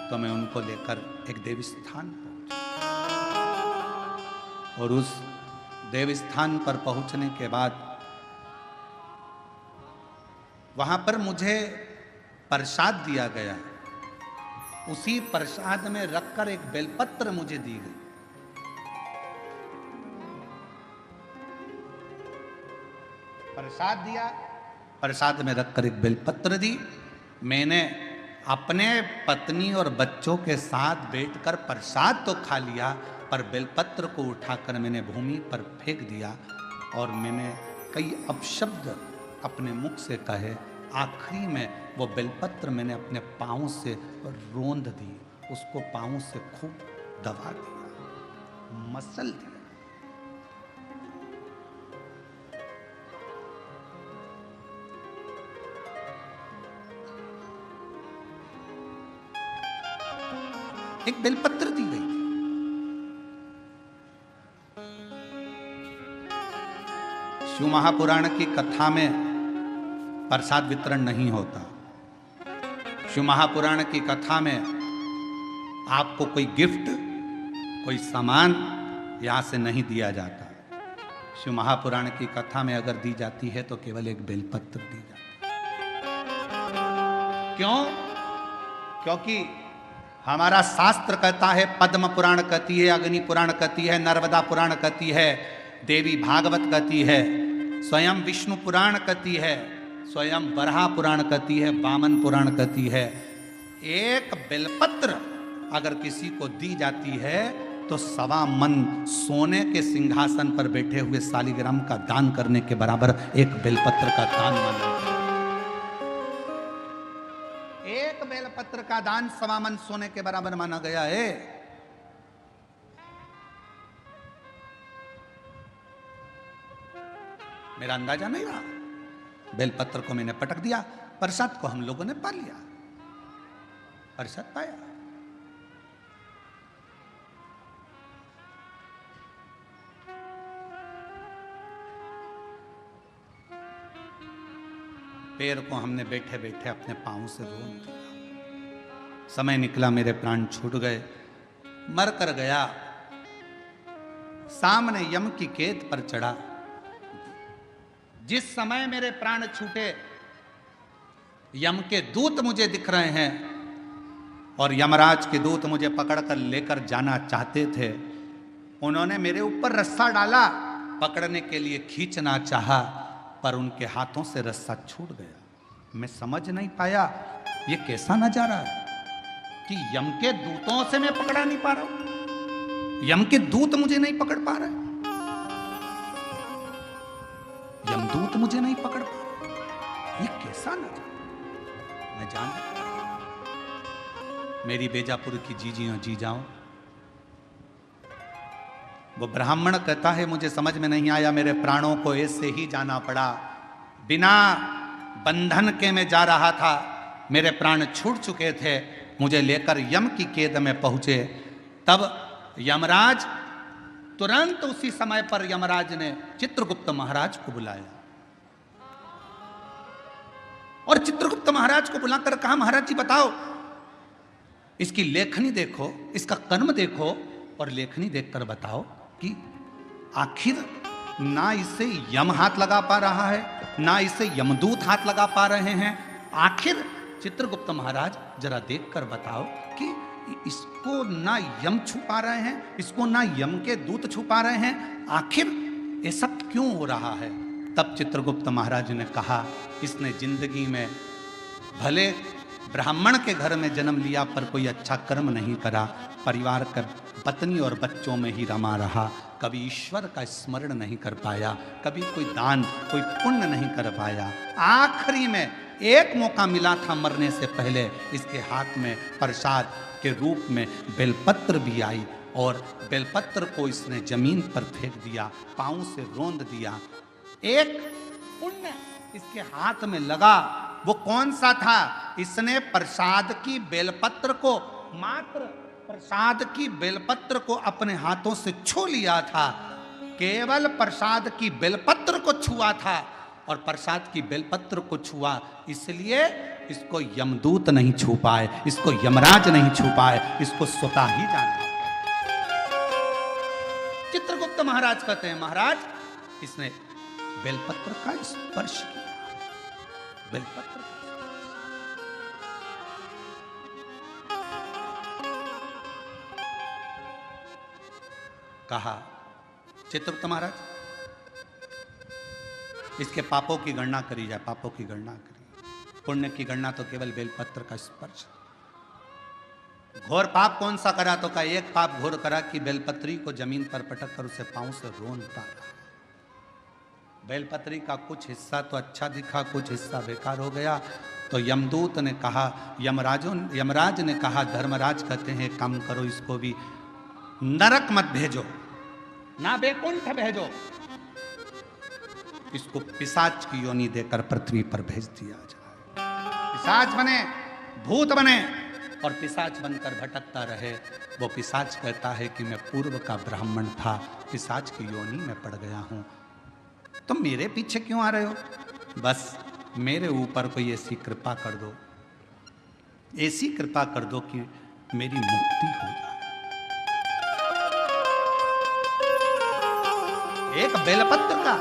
तो मैं उनको लेकर एक देव स्थान पहुंचा, और उस देव स्थान पर पहुंचने के बाद वहां पर मुझे प्रसाद दिया गया। उसी प्रसाद में रखकर एक बेलपत्र मुझे दी गई। प्रसाद दिया, प्रसाद में रखकर एक बेलपत्र दी। मैंने अपने पत्नी और बच्चों के साथ बैठकर प्रसाद तो खा लिया, पर बेलपत्र को उठाकर मैंने भूमि पर फेंक दिया, और मैंने कई अपशब्द अपने मुख से कहे। आखिरी में वो बेलपत्र मैंने अपने पाँव से रोंद दी, उसको पाँव से खूब दबा दिया, मसल दिया। एक बेलपत्र दी गई। शिव महापुराण की कथा में प्रसाद वितरण नहीं होता। शिव महापुराण की कथा में आपको कोई गिफ्ट, कोई सामान यहां से नहीं दिया जाता। शिव महापुराण की कथा में अगर दी जाती है तो केवल एक बेलपत्र दी जाती है। क्यों? क्योंकि हमारा शास्त्र कहता है, पद्म पुराण कहती है, अग्नि पुराण कहती है, नर्मदा पुराण कहती है, देवी भागवत कहती है, स्वयं विष्णु पुराण कहती है, स्वयं बरहा पुराण कहती है, वामन पुराण कहती है। एक बेलपत्र अगर किसी को दी जाती है तो 1.25 मन सोने के सिंहासन पर बैठे हुए शालिग्राम का दान करने के बराबर एक बेलपत्र का दान माना गया। एक बेलपत्र का दान 1.25 मन सोने के बराबर माना गया है। मेरा अंदाजा नहीं रहा। बेलपत्र को मैंने पटक दिया, प्रसाद को हम लोगों ने पा लिया, प्रसाद पाया। पैर को हमने बैठे बैठे अपने पांव से रोन दिया। समय निकला, मेरे प्राण छूट गए, मर कर गया। सामने यम की केत पर चढ़ा। जिस समय मेरे प्राण छूटे, यम के दूत मुझे दिख रहे हैं और यमराज के दूत मुझे पकड़कर लेकर जाना चाहते थे। उन्होंने मेरे ऊपर रस्सा डाला, पकड़ने के लिए खींचना चाहा, पर उनके हाथों से रस्सा छूट गया। मैं समझ नहीं पाया ये कैसा नजारा है कि यम के दूतों से मैं पकड़ा नहीं पा रहा हूं, यम के दूत मुझे नहीं पकड़ पा रहे, यमदूत मुझे नहीं पकड़ पा रहे। ये कैसा नजारा। मैं जान मेरी बेजापुर की जीजियों जी जाओ, वो ब्राह्मण कहता है मुझे समझ में नहीं आया, मेरे प्राणों को ऐसे ही जाना पड़ा, बिना बंधन के मैं जा रहा था, मेरे प्राण छूट चुके थे, मुझे लेकर यम की कैद में पहुंचे। तब यमराज तुरंत उसी समय पर यमराज ने चित्रगुप्त महाराज को बुलाया और चित्रगुप्त महाराज को बुलाकर कहा, महाराज जी बताओ, इसकी लेखनी देखो, इसका कर्म देखो और लेखनी देखकर बताओ कि आखिर ना इसे यम हाथ लगा पा रहा है, ना इसे यमदूत हाथ लगा पा रहे हैं। आखिर चित्रगुप्त महाराज जरा देखकर बताओ कि इसको ना यम छू पा रहे हैं, इसको ना यम के दूत छू पा रहे हैं, आखिर ये सब क्यों हो रहा है। तब चित्रगुप्त महाराज ने कहा, इसने जिंदगी में भले ब्राह्मण के घर में जन्म लिया पर कोई अच्छा कर्म नहीं करा, परिवार का पत्नी और बच्चों में ही रमा रहा, कभी ईश्वर का स्मरण नहीं कर पाया, कभी कोई दान कोई पुण्य नहीं कर पाया। आखिरी में एक मौका मिला था मरने से पहले, इसके हाथ में प्रसाद के रूप में बेलपत्र भी आई और बेलपत्र को इसने जमीन पर फेंक दिया, पांव से रोंद दिया। एक पुण्य इसके हाथ में लगा, वो कौन सा था? इसने प्रसाद की बेलपत्र को, मात्र प्रसाद की बेलपत्र को अपने हाथों से छू लिया था, केवल प्रसाद की बेलपत्र को छुआ था और प्रसाद की बेलपत्र को छुआ, इसलिए इसको यमदूत नहीं छू पाए, इसको यमराज नहीं छू पाए, इसको स्वतः ही जाना। चित्रगुप्त महाराज कहते हैं, महाराज इसने बेलपत्र का स्पर्श किया, बेलपत्र कहा, चित्रगुप्त महाराज इसके पापों की गणना करी जाए, पापों की गणना करी, पुण्य की गणना तो केवल बेलपत्र का स्पर्श। घोर पाप कौन सा करा? तो का एक पाप घोर करा कि बेलपत्री को जमीन पर पटक कर उसे पांव से रोनता रहा। बेलपत्री का कुछ हिस्सा तो अच्छा दिखा, कुछ हिस्सा बेकार हो गया। तो यमदूत ने कहा, यमराज ने कहा, धर्मराज कहते हैं काम करो, इसको भी नरक मत भेजो, ना बैकुंठ भेजो, इसको पिशाच की योनि देकर पृथ्वी पर भेज दिया जाए। पिशाच बने, भूत बने और पिशाच बनकर भटकता रहे। वो पिशाच कहता है कि मैं पूर्व का ब्राह्मण था, पिशाच की योनि में पड़ गया हूं, तुम मेरे पीछे क्यों आ रहे हो? बस मेरे ऊपर कोई ऐसी कृपा कर दो, ऐसी कृपा कर दो कि मेरी मुक्ति हो जाए, एक बेलपत्र का।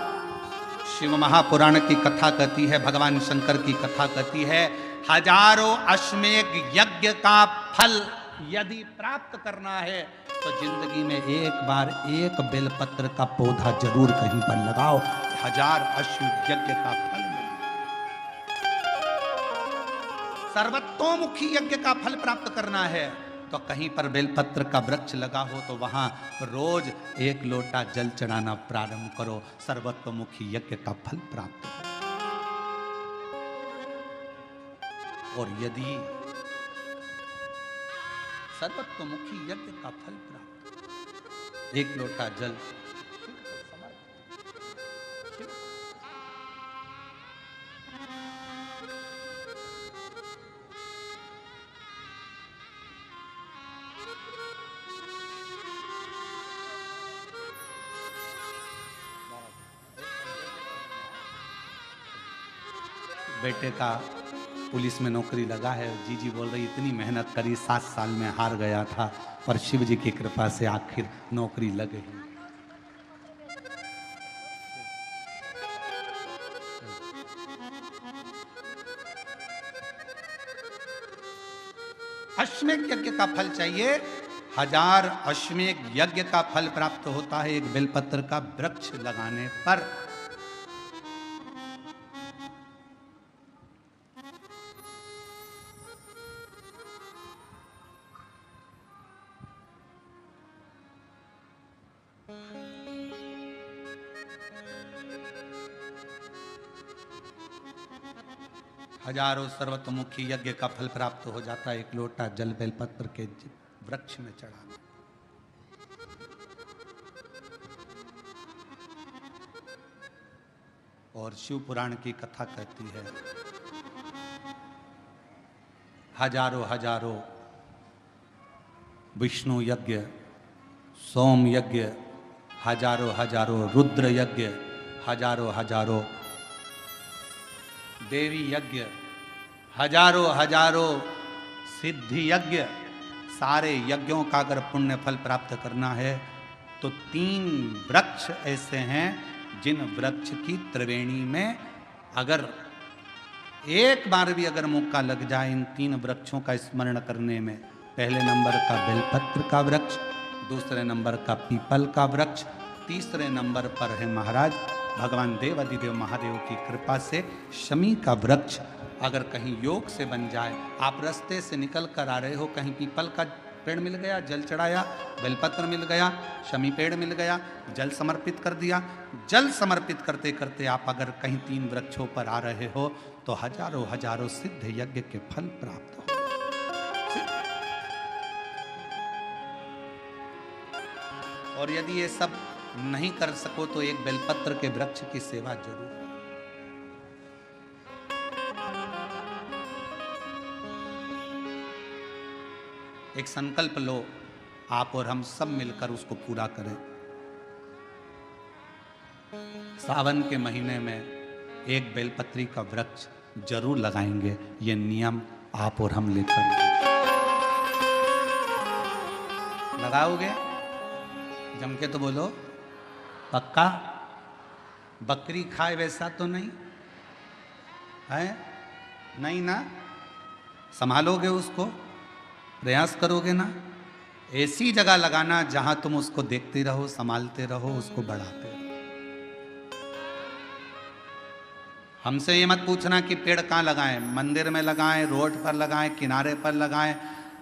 शिव महापुराण की कथा कहती है, भगवान शंकर की कथा कहती है, हजारों अश्वमेध यज्ञ का फल यदि प्राप्त करना है तो जिंदगी में एक बार एक बेलपत्र का पौधा जरूर कहीं पर लगाओ, 1000 अश्वमेध यज्ञ का फल मिलेगा। सर्वतोमुखी यज्ञ का फल प्राप्त करना है तो कहीं पर बेलपत्र का वृक्ष लगा हो तो वहां रोज 1 लोटा जल चढ़ाना प्रारंभ करो, सर्वतोमुखी यज्ञ का फल प्राप्त हो। और यदि सर्वतोमुखी यज्ञ का फल प्राप्त, 1 लोटा जल बेटे का पुलिस में नौकरी लगा है। जीजी बोल रही इतनी मेहनत करी, 7 साल में हार गया था, पर शिव जी की कृपा से आखिर नौकरी लग गई। अश्वमेध यज्ञ का फल चाहिए, 1000 अश्वमेध यज्ञ का फल प्राप्त होता है एक बेलपत्र का वृक्ष लगाने पर। हजारों सर्वतोमुखी यज्ञ का फल प्राप्त हो जाता है 1 लोटा जल बेलपत्र के वृक्ष में चढ़ाना। और शिव पुराण की कथा कहती है, हजारों विष्णु यज्ञ, सोम यज्ञ, हजारों रुद्र यज्ञ, हजारों देवी यज्ञ, हजारों सिद्धि यज्ञ, सारे यज्ञों का अगर पुण्य फल प्राप्त करना है तो 3 वृक्ष ऐसे हैं जिन वृक्ष की त्रिवेणी में अगर एक बार भी अगर मौका लग जाए इन 3 वृक्षों का स्मरण करने में, पहले नंबर का बेलपत्र का वृक्ष, दूसरे नंबर का पीपल का वृक्ष, तीसरे नंबर पर है महाराज भगवान देव अधिदेव महादेव की कृपा से शमी का वृक्ष। अगर कहीं योग से बन जाए, आप रास्ते से निकल कर आ रहे हो, कहीं पीपल का पेड़ मिल गया, जल चढ़ाया, बेलपत्र मिल गया, शमी पेड़ मिल गया, जल समर्पित कर दिया, जल समर्पित करते करते आप अगर कहीं 3 वृक्षों पर आ रहे हो तो हजारों सिद्ध यज्ञ के फल प्राप्त हो। और यदि ये सब नहीं कर सको तो एक बेलपत्र के वृक्ष की सेवा जरूर। एक संकल्प लो, आप और हम सब मिलकर उसको पूरा करें। सावन के महीने में एक बेलपत्री का वृक्ष जरूर लगाएंगे, ये नियम आप और हम लेकर। लगाओगे? जम के तो बोलो, पक्का? बकरी खाए वैसा तो नहीं है? नहीं ना? संभालोगे उसको, प्रयास करोगे ना? ऐसी जगह लगाना जहां तुम उसको देखते रहो, संभालते रहो, उसको बढ़ाते रहो। हमसे ये मत पूछना कि पेड़ कहाँ लगाएं, मंदिर में लगाएं, रोड पर लगाएं, किनारे पर लगाएं,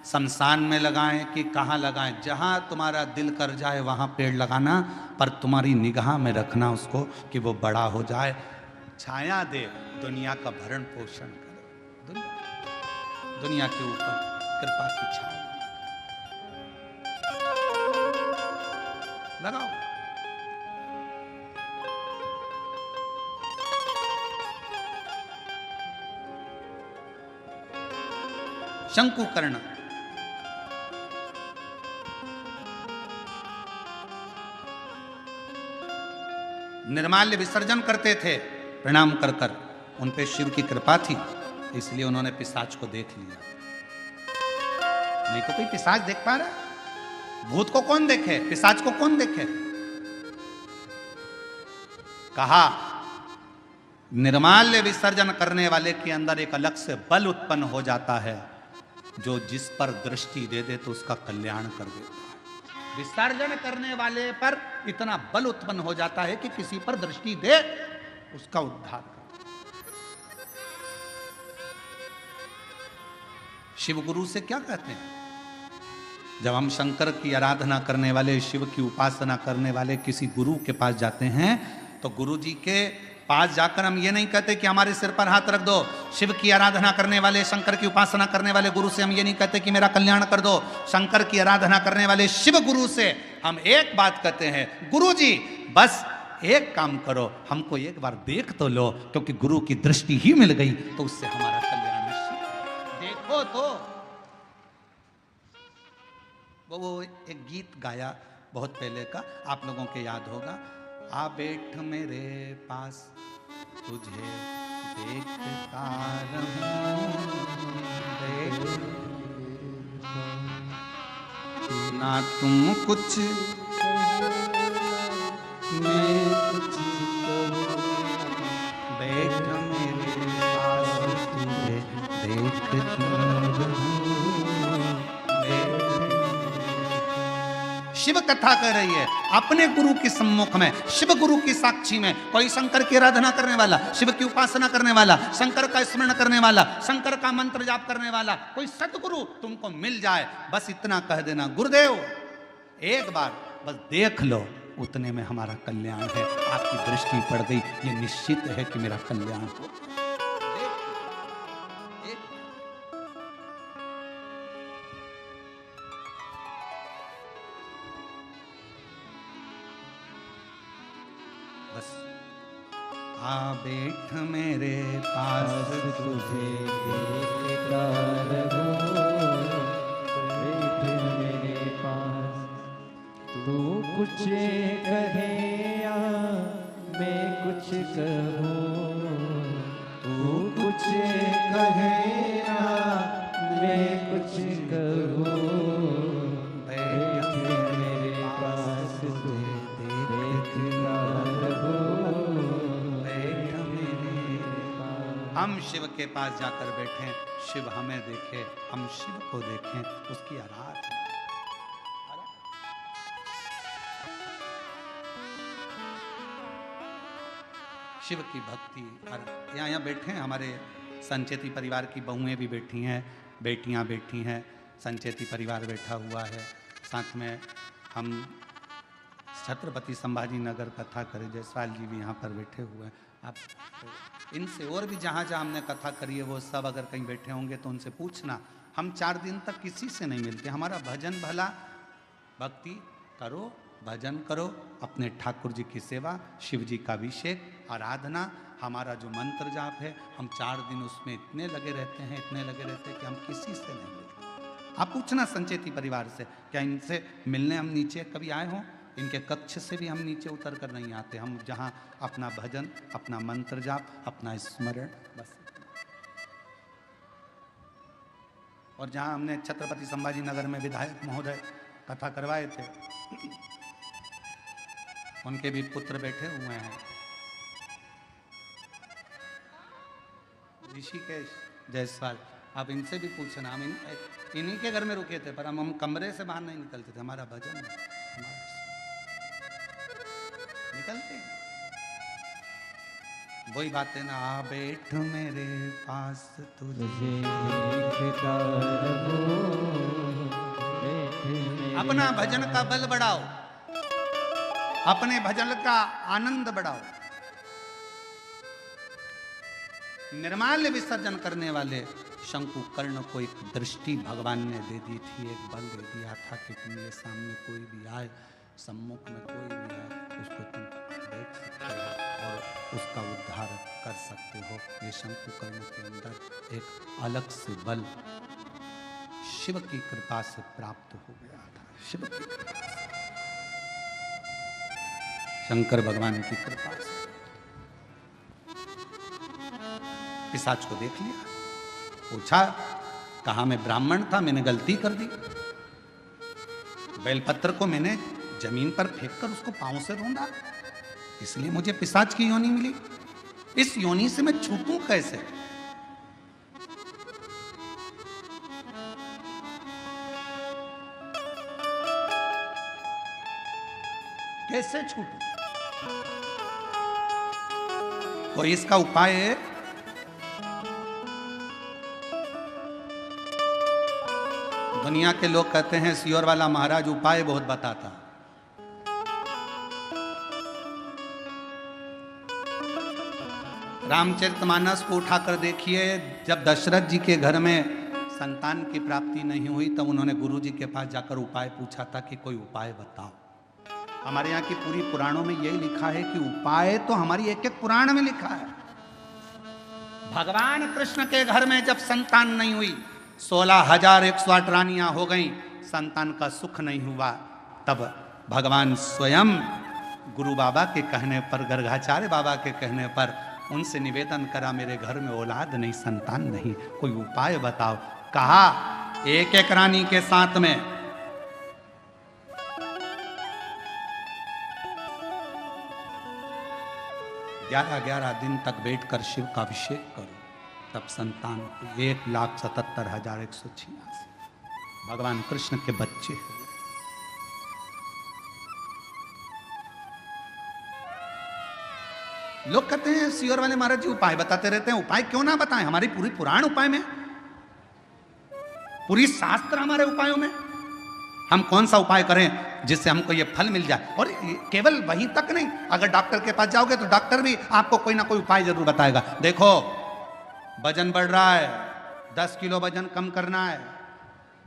शमशान में लगाएं कि कहाँ लगाएं। जहां तुम्हारा दिल कर जाए वहां पेड़ लगाना, पर तुम्हारी निगाह में रखना उसको कि वो बड़ा हो जाए, छाया दे, दुनिया का भरण पोषण करे, दुनिया के ऊपर कृपा की छाया लगाओ। शंकुकर्ण निर्माल्य विसर्जन करते थे प्रणाम कर कर, उन पे शिव की कृपा थी, इसलिए उन्होंने पिशाच को देख लिया। नहीं तो कोई पिशाच देख पा रहा? भूत को कौन देखे, पिशाच को कौन देखे? कहा निर्माल्य विसर्जन करने वाले के अंदर एक अलग से बल उत्पन्न हो जाता है, जो जिस पर दृष्टि दे दे तो उसका कल्याण कर देता है। विसर्जन करने वाले पर इतना बल उत्पन्न हो जाता है कि किसी पर दृष्टि दे उसका उद्धार कर। शिव गुरु से क्या कहते हैं? जब हम शंकर की आराधना करने वाले, शिव की उपासना करने वाले किसी गुरु के पास जाते हैं तो गुरु जी के पास जाकर हम ये नहीं कहते कि हमारे सिर पर हाथ रख दो। शिव की आराधना करने वाले, शंकर की उपासना करने वाले गुरु से हम ये नहीं कहते कि मेरा कल्याण कर दो। शंकर की आराधना करने वाले शिव गुरु से हम एक बात कहते हैं, गुरु जी बस एक काम करो, हमको एक बार देख तो लो, क्योंकि गुरु की दृष्टि ही मिल गई तो उससे हमारा कल्याण निश्चित है। देखो तो वो एक गीत गाया बहुत पहले का, आप लोगों के याद होगा, आ बैठ मेरे पास तुझे देखता रहूं, ना तुम कुछ मैं कुछ बैठ मेरे पास तुझे देखता रहूं। शिव कथा कर रही है अपने गुरु के सम्मुख में, शिव गुरु की साक्षी में। कोई शंकर की आराधना करने वाला, शिव की उपासना करने वाला, शंकर का स्मरण करने वाला, शंकर का मंत्र जाप करने वाला कोई सतगुरु तुमको मिल जाए, बस इतना कह देना, गुरुदेव एक बार बस देख लो, उतने में हमारा कल्याण है। आपकी दृष्टि पड़ गई, ये निश्चित है कि मेरा कल्याण हो। आ बैठ मेरे पास तुझे देखता रहूं, बैठ मेरे पास तू कुछ कहे या मैं कुछ कहूँ, तू कुछ कहे या मैं कुछ कहूँ, बैठ मेरे पास तुझे देखता रहूं। हम शिव के पास जाकर बैठे, शिव हमें देखे, हम शिव को देखें, उसकी आराधना। शिव की भक्ति। यहाँ बैठे हैं हमारे संचेती परिवार की बहुएं भी बैठी हैं, बेटियां बैठी हैं, संचेती परिवार बैठा हुआ है, साथ में हम छत्रपति संभाजी नगर कथा करे जयसवाल जी भी यहाँ पर बैठे हुए हैं। आप इनसे और भी जहाँ जहाँ हमने कथा करी है वो सब अगर कहीं बैठे होंगे तो उनसे पूछना। हम 4 दिन तक किसी से नहीं मिलते, हमारा भजन भला, भक्ति करो, भजन करो, अपने ठाकुर जी की सेवा, शिव जी का अभिषेक, आराधना, हमारा जो मंत्र जाप है, हम 4 दिन उसमें इतने लगे रहते हैं, इतने लगे रहते हैं कि हम किसी से नहीं मिलते। आप पूछना संचेती परिवार से, क्या इनसे मिलने हम नीचे कभी आए हों? इनके कक्ष से भी हम नीचे उतर कर नहीं आते, हम जहाँ अपना भजन, अपना मंत्र जाप, अपना स्मरण, बस। और जहाँ हमने छत्रपति संभाजी नगर में विधायक महोदय कथा करवाए थे, उनके भी पुत्र बैठे हुए हैं, ऋषिकेश जायसवाल। आप इनसे भी पूछना, हम इन्हीं के घर में रुके थे, पर हम कमरे से बाहर नहीं निकलते थे, हमारा भजन निकलते। वही बात है ना, आ बैठ मेरे पास तुझे देखता रहूं, अपना भजन का बल बढ़ाओ, अपने भजन का आनंद बढ़ाओ। निर्माल्य विसर्जन करने वाले शंकु कर्ण को एक दृष्टि भगवान ने दे दी थी, एक बल दे दिया था कि तुम्हारे सामने कोई भी आए, सम्मुख में कोई भी आए, उसको तुम देख सकते हो और उसका उद्धार कर सकते हो। ये शंकु कर्ण के अंदर एक अलग से बल शिव की कृपा से प्राप्त हो गया था। शिव की कृपा से, शंकर भगवान की कृपा से पिशाच को देख लिया, पूछा, कहा मैं ब्राह्मण था, मैंने गलती कर दी, बेलपत्र को मैंने जमीन पर फेंक कर उसको पांव से ढूंढा, इसलिए मुझे पिशाच की योनि मिली। इस योनि से मैं छूटूं कैसे? कैसे छूटूं? कोई इसका उपाय है? दुनिया के लोग कहते हैं सियोर वाला महाराज उपाय बहुत बताता। रामचरितमानस को उठाकर देखिए, जब दशरथ जी के घर में संतान की प्राप्ति नहीं हुई तब उन्होंने गुरु जी के पास जाकर उपाय पूछा था कि कोई उपाय बताओ। हमारे यहाँ की पूरी पुराणों में यही लिखा है कि उपाय तो हमारी एक एक पुराण में लिखा है। भगवान कृष्ण के घर में जब संतान नहीं हुई, 16,108 रानियां हो गई, संतान का सुख नहीं हुआ, तब भगवान स्वयं गुरु बाबा के कहने पर, गर्गाचार्य बाबा के कहने पर उनसे निवेदन करा, मेरे घर में औलाद नहीं, संतान नहीं, कोई उपाय बताओ। कहा एक एक रानी के साथ में 11 दिन तक बैठकर शिव का अभिषेक करो, तब संतान 1,77,186 भगवान कृष्ण के बच्चे हुए। लोग कहते हैं सियोर वाले महाराज जी उपाय बताते रहते हैं। उपाय क्यों ना बताएं? हमारी पूरी पुराण उपाय में, पूरी शास्त्र हमारे उपायों में। हम कौन सा उपाय करें जिससे हमको ये फल मिल जाए? और केवल वहीं तक नहीं, अगर डॉक्टर के पास जाओगे तो डॉक्टर भी आपको कोई ना कोई उपाय जरूर बताएगा। देखो वजन बढ़ रहा है, 10 किलो वजन कम करना है,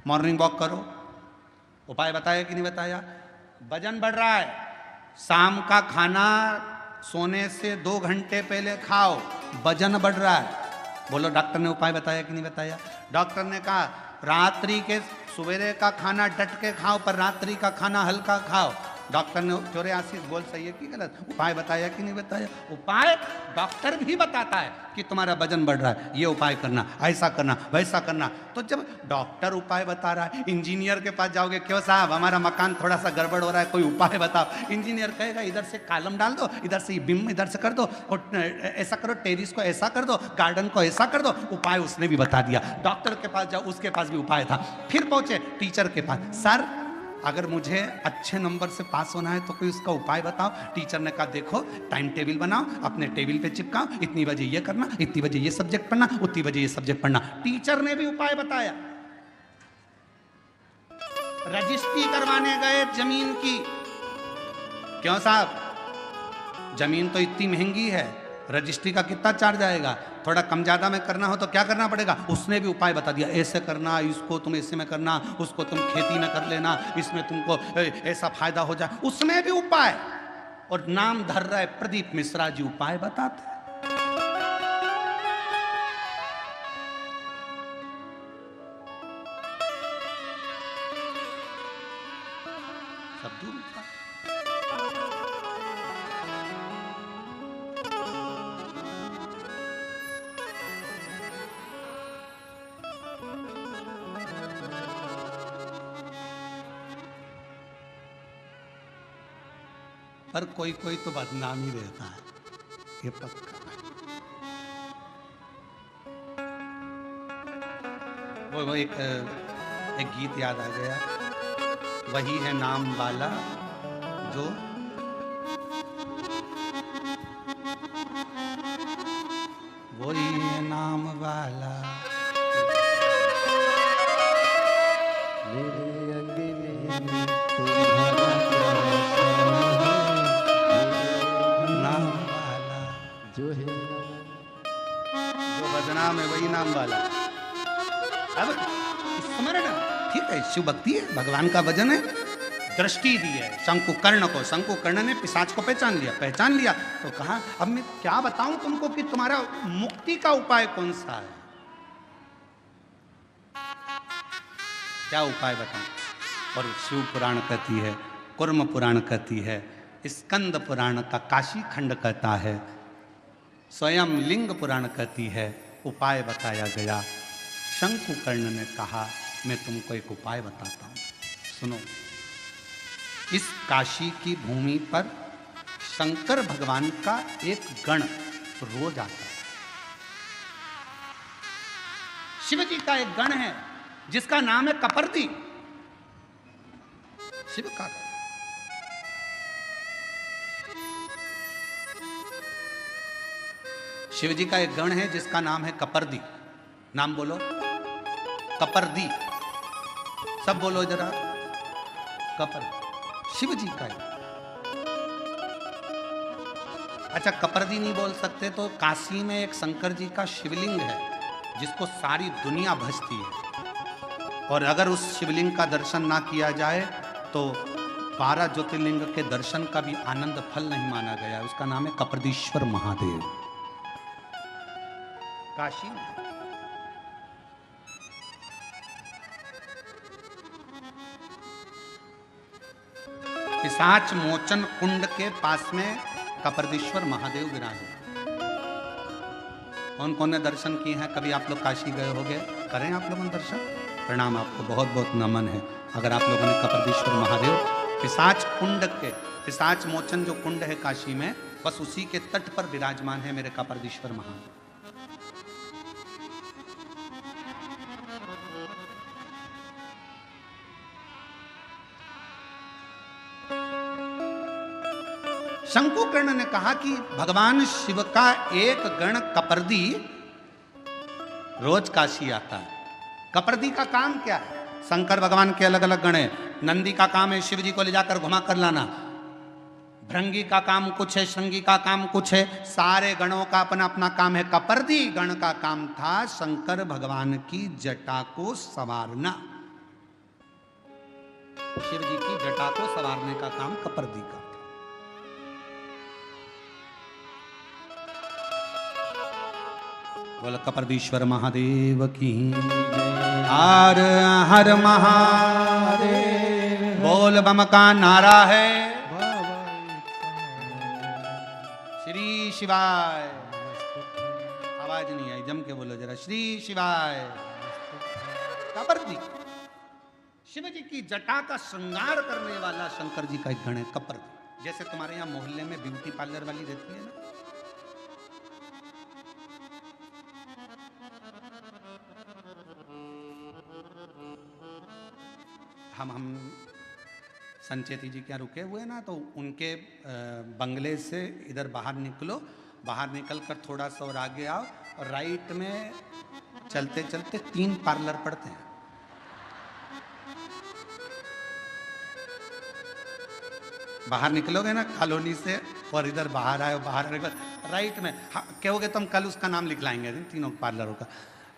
मॉर्निंग वॉक करो। उपाय बताया कि नहीं बताया? वजन बढ़ रहा है, शाम का खाना सोने से 2 घंटे पहले खाओ, वजन बढ़ रहा है। बोलो डॉक्टर ने उपाय बताया कि नहीं बताया? डॉक्टर ने कहा रात्रि के सवेरे का खाना डट के खाओ, पर रात्रि का खाना हल्का खाओ। डॉक्टर ने चोरे आशीष बोल सही है कि गलत? उपाय बताया कि नहीं बताया? उपाय डॉक्टर भी बताता है कि तुम्हारा वजन बढ़ रहा है, ये उपाय करना, ऐसा करना, वैसा करना। तो जब डॉक्टर उपाय बता रहा है, इंजीनियर के पास जाओगे, क्यों साहब हमारा मकान थोड़ा सा गड़बड़ हो रहा है, कोई उपाय बताओ। इंजीनियर कहेगा इधर से कॉलम डाल दो, इधर से बिम इधर से कर दो, और ऐसा करो, टेरिस को ऐसा कर दो, गार्डन को ऐसा कर दो। उपाय उसने भी बता दिया। डॉक्टर के पास जाओ, उसके पास भी उपाय था। फिर पहुंचे टीचर के पास, सर अगर मुझे अच्छे नंबर से पास होना है तो कोई उसका उपाय बताओ। टीचर ने कहा देखो टाइम टेबल बनाओ, अपने टेबल पे चिपकाओ, इतनी बजे ये करना, इतनी बजे ये सब्जेक्ट पढ़ना, उतनी बजे ये सब्जेक्ट पढ़ना। टीचर ने भी उपाय बताया। रजिस्ट्री करवाने गए जमीन की, क्यों साहब जमीन तो इतनी महंगी है, रजिस्ट्री का कितना चार्ज आएगा? थोड़ा कम ज्यादा में करना हो तो क्या करना पड़ेगा? उसने भी उपाय बता दिया, ऐसे करना, इसको तुम ऐसे में करना, उसको तुम खेती में कर लेना, इसमें तुमको ऐसा फायदा हो जाए। उसमें भी उपाय। और नाम धर रहा है प्रदीप मिश्रा जी, उपाय बताते हैं। सब दूर उपाय। पर कोई कोई तो बदनाम ही रहता है, ये पक्का। वो एक गीत याद आ गया, वही है नाम वाला जो वही है नाम वाला मेरे अंगने में तुम्हारा नाम वाला जो है, जो बदनाम है वही नाम वाला। अब स्मरण ठीक है, शिव भक्ति है, भगवान का भजन है। दृष्टि दी है शंकुकर्ण को, शंकुकर्ण ने पिशाच को पहचान लिया तो कहा अब मैं क्या बताऊं तुमको कि तुम्हारा मुक्ति का उपाय कौन सा है? क्या उपाय बताऊं? और शिव पुराण कहती है, कुर्म पुराण कहती है, स्कंद पुराण का काशी खंड कहता है, स्वयं लिंग पुराण कहती है, उपाय बताया गया। शंकुकर्ण ने कहा मैं तुमको एक उपाय बताता हूं, सुनो। इस काशी की भूमि पर शंकर भगवान का एक गण रोज आता है। शिव जी का एक गण है जिसका नाम है कपर्दी। शिव का गण। शिव जी का एक गण है जिसका नाम है कपर्दी। नाम बोलो, कपर्दी। सब बोलो जरा, कपर्दी। शिव जी का है। अच्छा, कपर्दी नहीं बोल सकते तो काशी में एक शंकर जी का शिवलिंग है जिसको सारी दुनिया भजती है, और अगर उस शिवलिंग का दर्शन ना किया जाए तो 12 ज्योतिर्लिंग के दर्शन का भी आनंद फल नहीं माना गया। उसका नाम है कपर्दीश्वर महादेव, काशी में। पिशाच मोचन कुंड के पास में कपर्दीश्वर महादेव विराजे। कौन कौन ने दर्शन किए हैं? कभी आप लोग काशी गए होंगे, करें आप लोगों ने दर्शन। प्रणाम, आपको बहुत बहुत नमन है अगर आप लोगों ने कपर्दीश्वर महादेव पिशाच कुंड के, पिशाच मोचन जो कुंड है काशी में, बस उसी के तट पर विराजमान है मेरे कपर्दीश्वर महादेव। शंकुकर्ण ने कहा कि भगवान शिव का एक गण कपर्दी रोज काशी आता है। कपर्दी का काम क्या है? शंकर भगवान के अलग अलग गण है। नंदी का काम है शिव जी को ले जाकर घुमा कर लाना, भृंगी का काम कुछ है, श्रृंगी का काम कुछ है, सारे गणों का अपना अपना काम है। कपर्दी गण का काम था शंकर भगवान की जटा को संवारना। शिव जी की जटा को संवारने का काम कपर्दी का। बोल कपर्दीश्वर महादेव की हर हर महादेव। बोल बम का नारा है श्री शिवाय। आवाज नहीं आई, जम के बोलो जरा, श्री शिवाय। कपर्दी शिव जी की जटा का श्रृंगार करने वाला शंकर जी का एक गण है कपर्दी। जैसे तुम्हारे यहाँ मोहल्ले में ब्यूटी पार्लर वाली रहती है ना, हम संचेती जी क्या रुके हुए ना, तो उनके बंगले से इधर बाहर निकलो, बाहर निकल कर थोड़ा सा और आगे आओ, और राइट में चलते चलते 3 पार्लर पड़ते हैं। बाहर निकलोगे ना कॉलोनी से और इधर बाहर आए, बाहर आने के बाद राइट में कहोगे तो हम कल उसका नाम लिख लाएंगे तीनों पार्लरों का।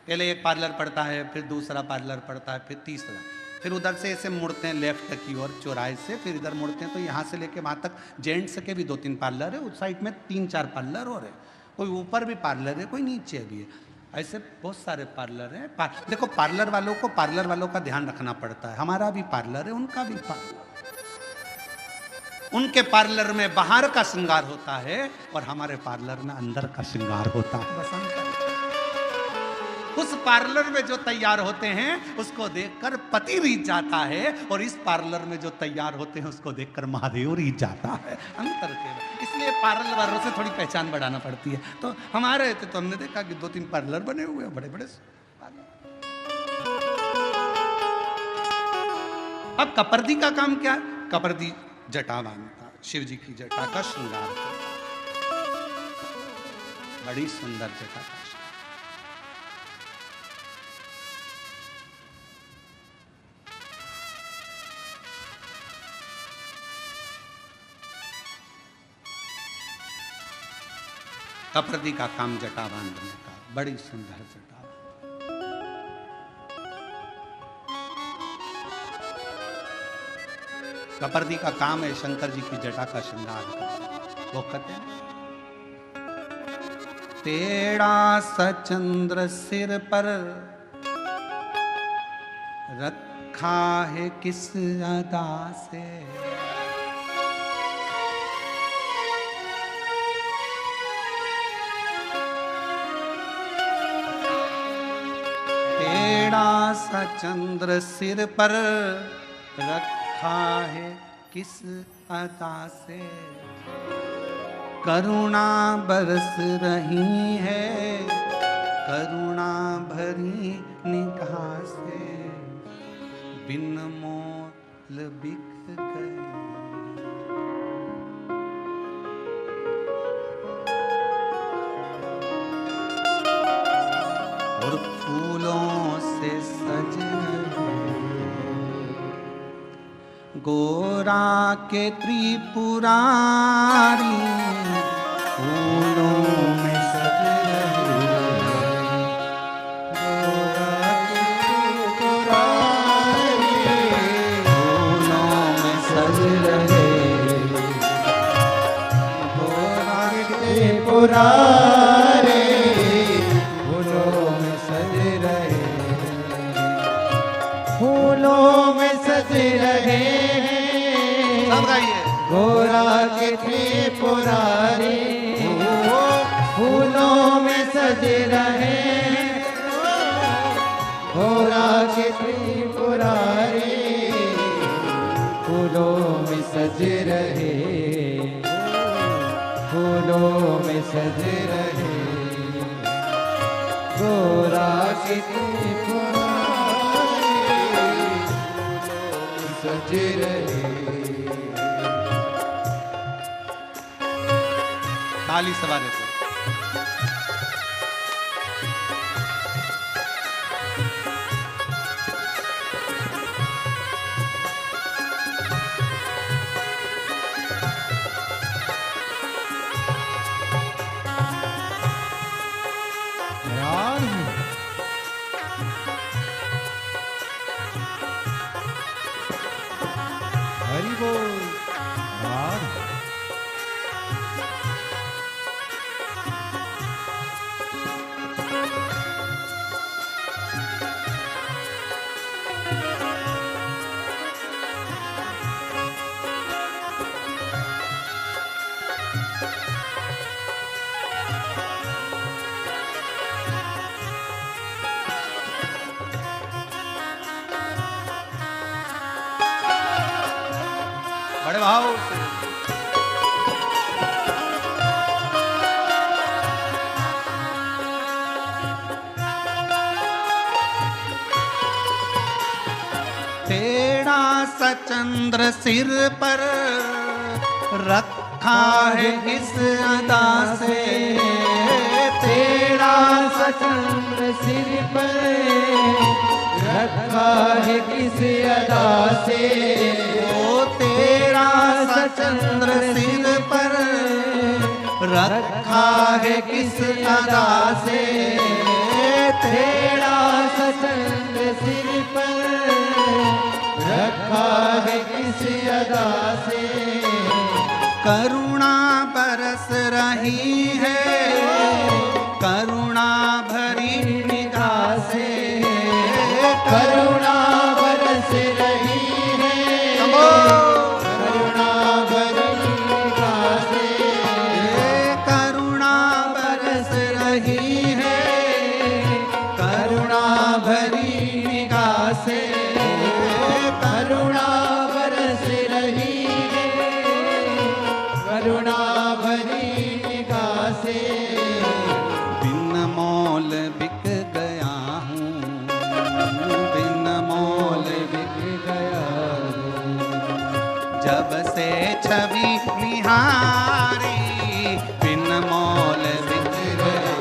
पहले एक पार्लर पड़ता है, फिर दूसरा पार्लर पड़ता है, फिर तीसरा, फिर उधर से ऐसे मुड़ते हैं लेफ्ट की ओर चौराहे से, फिर इधर मुड़ते हैं तो यहाँ से लेके वहाँ तक जेंट्स के भी 2-3 पार्लर है, उस साइड में 3-4 पार्लर और है, कोई ऊपर भी पार्लर है, कोई नीचे भी है, ऐसे बहुत सारे पार्लर हैं। देखो पार्लर वालों का ध्यान रखना पड़ता है। हमारा भी पार्लर है, उनका भी पार्लर। उनके पार्लर में बाहर का श्रृंगार होता है और हमारे पार्लर में अंदर का श्रृंगार होता है। बस अंतर। उस पार्लर में जो तैयार होते हैं उसको देखकर पति रीझ जाता है, और इस पार्लर में जो तैयार होते हैं उसको देखकर महादेव रीझ जाता है। अंतर केवल इसलिए पार्लर वालों से थोड़ी पहचान बढ़ाना पड़ती है। तो हमारे थे तो हमने देखा कि 2-3 पार्लर बने हुए हैं, बड़े बड़े। अब कपर्दी का काम क्या है? कपर्दी जटा बांधता, शिव जी की जटा का श्रृंगार, बड़ी सुंदर जटा का। कपर्दी का काम जटा बांधने का, बड़ी सुंदर जटा। कपर्दी का काम है शंकर जी की जटा का श्रृंगार करना। वो कहते हैं तेरा सचंद्र सिर पर रखा है किस अदा से, तेरा सचंद्र सिर पर रखा है किस अदा से। करुणा बरस रही है, करुणा भरी निगाह से बिन मोल बिक गए। और फूलों से सज गोरा के त्रिपुरारी फूलों में सज गोरा के त्रिपुरारी फूलों में सज रहे, गोरा के त्रिपुरारी फूलों में सज रहे, फूलों में सज रहे सब गाइए। गोरा के त्रिपुरारी फूलों में सज रहे, गोरा के त्रिपुरारी फूलों में सज रहे, फूलों में सज रहे, गोरा के त्रिपुरारी सज रहे। ताली सवारे को हरि बोल। बड़े भाव से तेरा सा चंद्र सिर पर रखा है किस अदा से, तेरा सा चंद्र सिर पर रखा है किस अदा से, ओ तेरा सा चंद्र सिर पर रखा है किस अदा से, तेरा सा चंद्र सिर पर रखा है किस अदा से, करुणा बरस रही है, करुणा भरी निगाह से, करुणा बरस रही है, करुणा भरी निगाह से, करुणा बरस रही है, करुणा भरी निगाह से, करुणा बरस रही है, करुणा भरी निगाह से, बिन मोल बिक गया हूँ, बिन मोल बिक गया जब से छवि निहारी, बिन मोल बिक गया,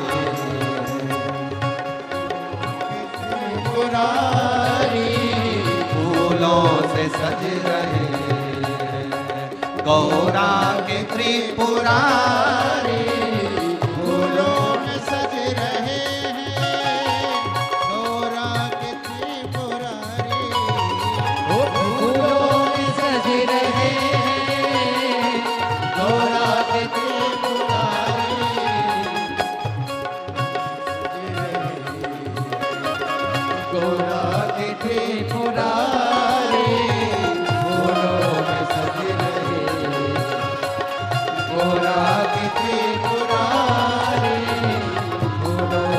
पुरारी फूलों से सज रहे, गौरा के त्रिपुरारी फूलों में सज रहे हैं, गौरा के त्रिपुरारी फूलों में सज रहे हैं, गौरा के त्रिपुरारी गौरा के त्रिपुरारी फूलों में सज रहे, गौरा के त्रिपुरारी फूलों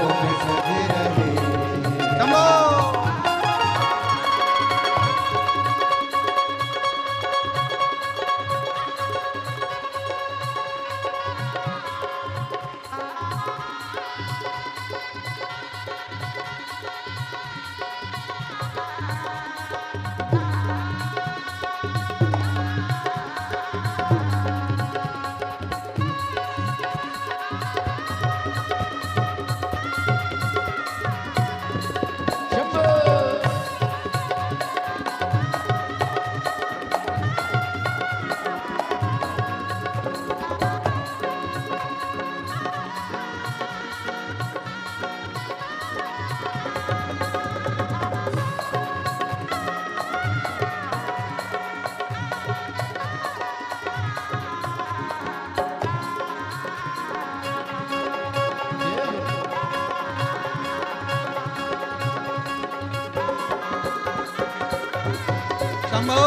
शंभो।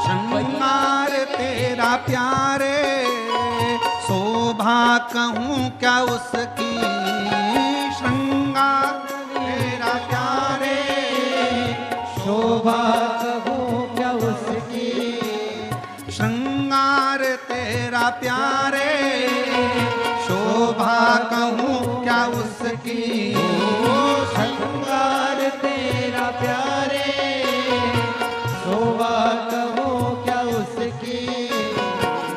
श्रृंगार तेरा प्यारे, शोभा कहूँ क्या उसकी। श्रृंगार तेरा प्यारे, शोभा कहूँ क्या उसकी। श्रृंगार तेरा प्यारे, शोभा कहूँ क्या उसकी। श्रृंगार तेरा प्यारे, शोभा कहूँ क्या उसकी।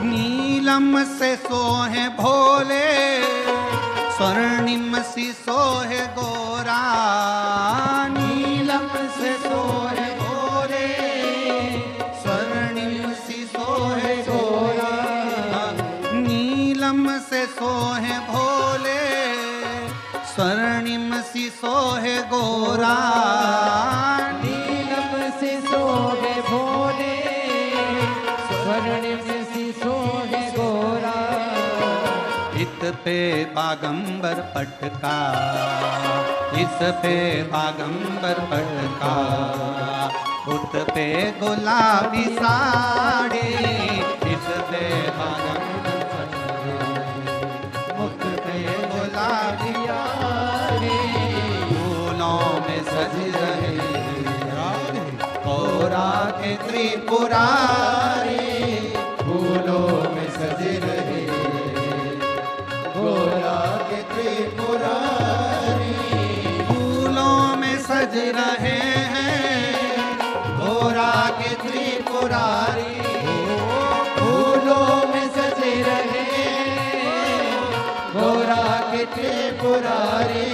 नीलम से सोहे भोले, स्वर्णिम सी सोहे गोरा। नीलम से सोहे भोले, स्वर्णिम सी सोहे गोरा। नीलम से सोहे भोले, स्वर्णिम सी सोहे गोरा। नीलम से सोहे भोले, स्वर्णिम सी सोहे गोरा। इत पे बागंबर पटका, इस पे बागंबर पटका। उत पे गुलाबी साड़ी, इस पे बागंबर पटका। मुख पे गुलाबी यारी, फूलों में सज रहे कोरा के त्रिपुरारी। फूलों में सज रहे गोरा के त्रिपुरारी। फूलों में सज रहे हैं गोरा के त्रिपुरारी। फूलों में सज रहे गोरा के त्रिपुरारी।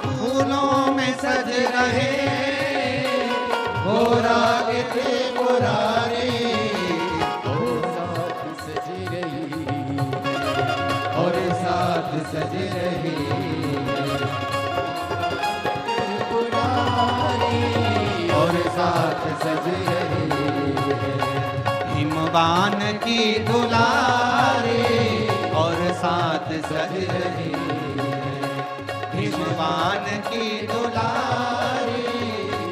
फूलों में सज रहे गोरा के त्रिपुरारी। और साथ सज रही त्रिपुरारी। और साथ सज रही हिमवान की दुलारी, और साथ सज रही हिमवान की दुलारी।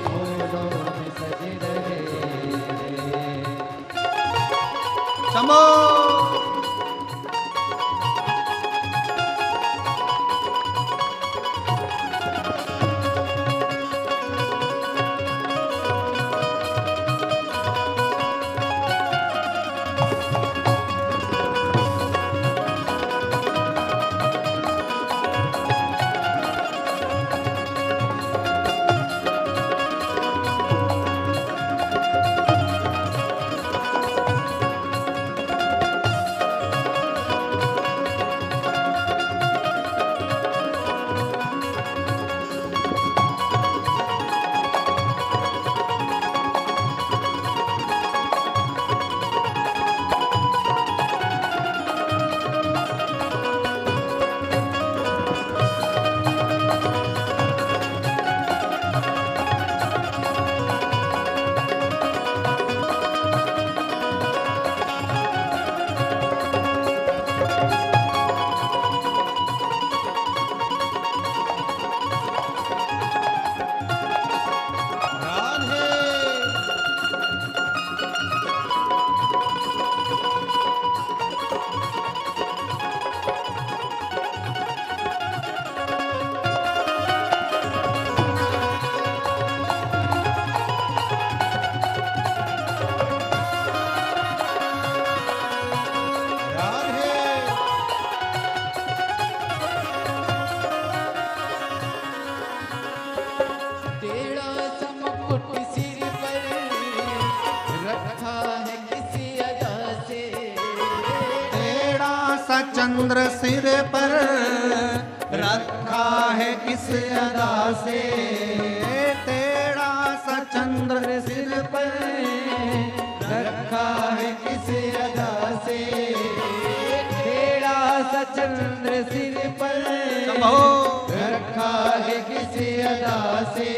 फूलों में सज रहे शंभो। चंद्र सिर पर रखा है किस अदा से, तेरा सा चंद्र सिर पर रखा है किस अदा से, तेरा सा चंद्र सिर पर रखा है किस अदा से,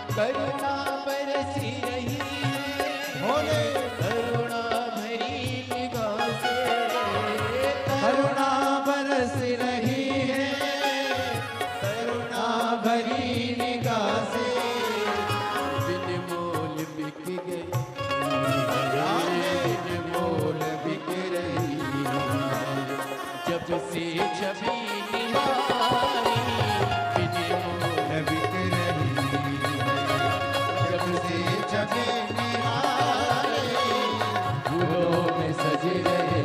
करुणा बरसी रही है भोले, करुणा भरी निगाह से, से छवि निहारी, बिन मोह बिक रही जब से छवि निहारी, फूलों में सज रहे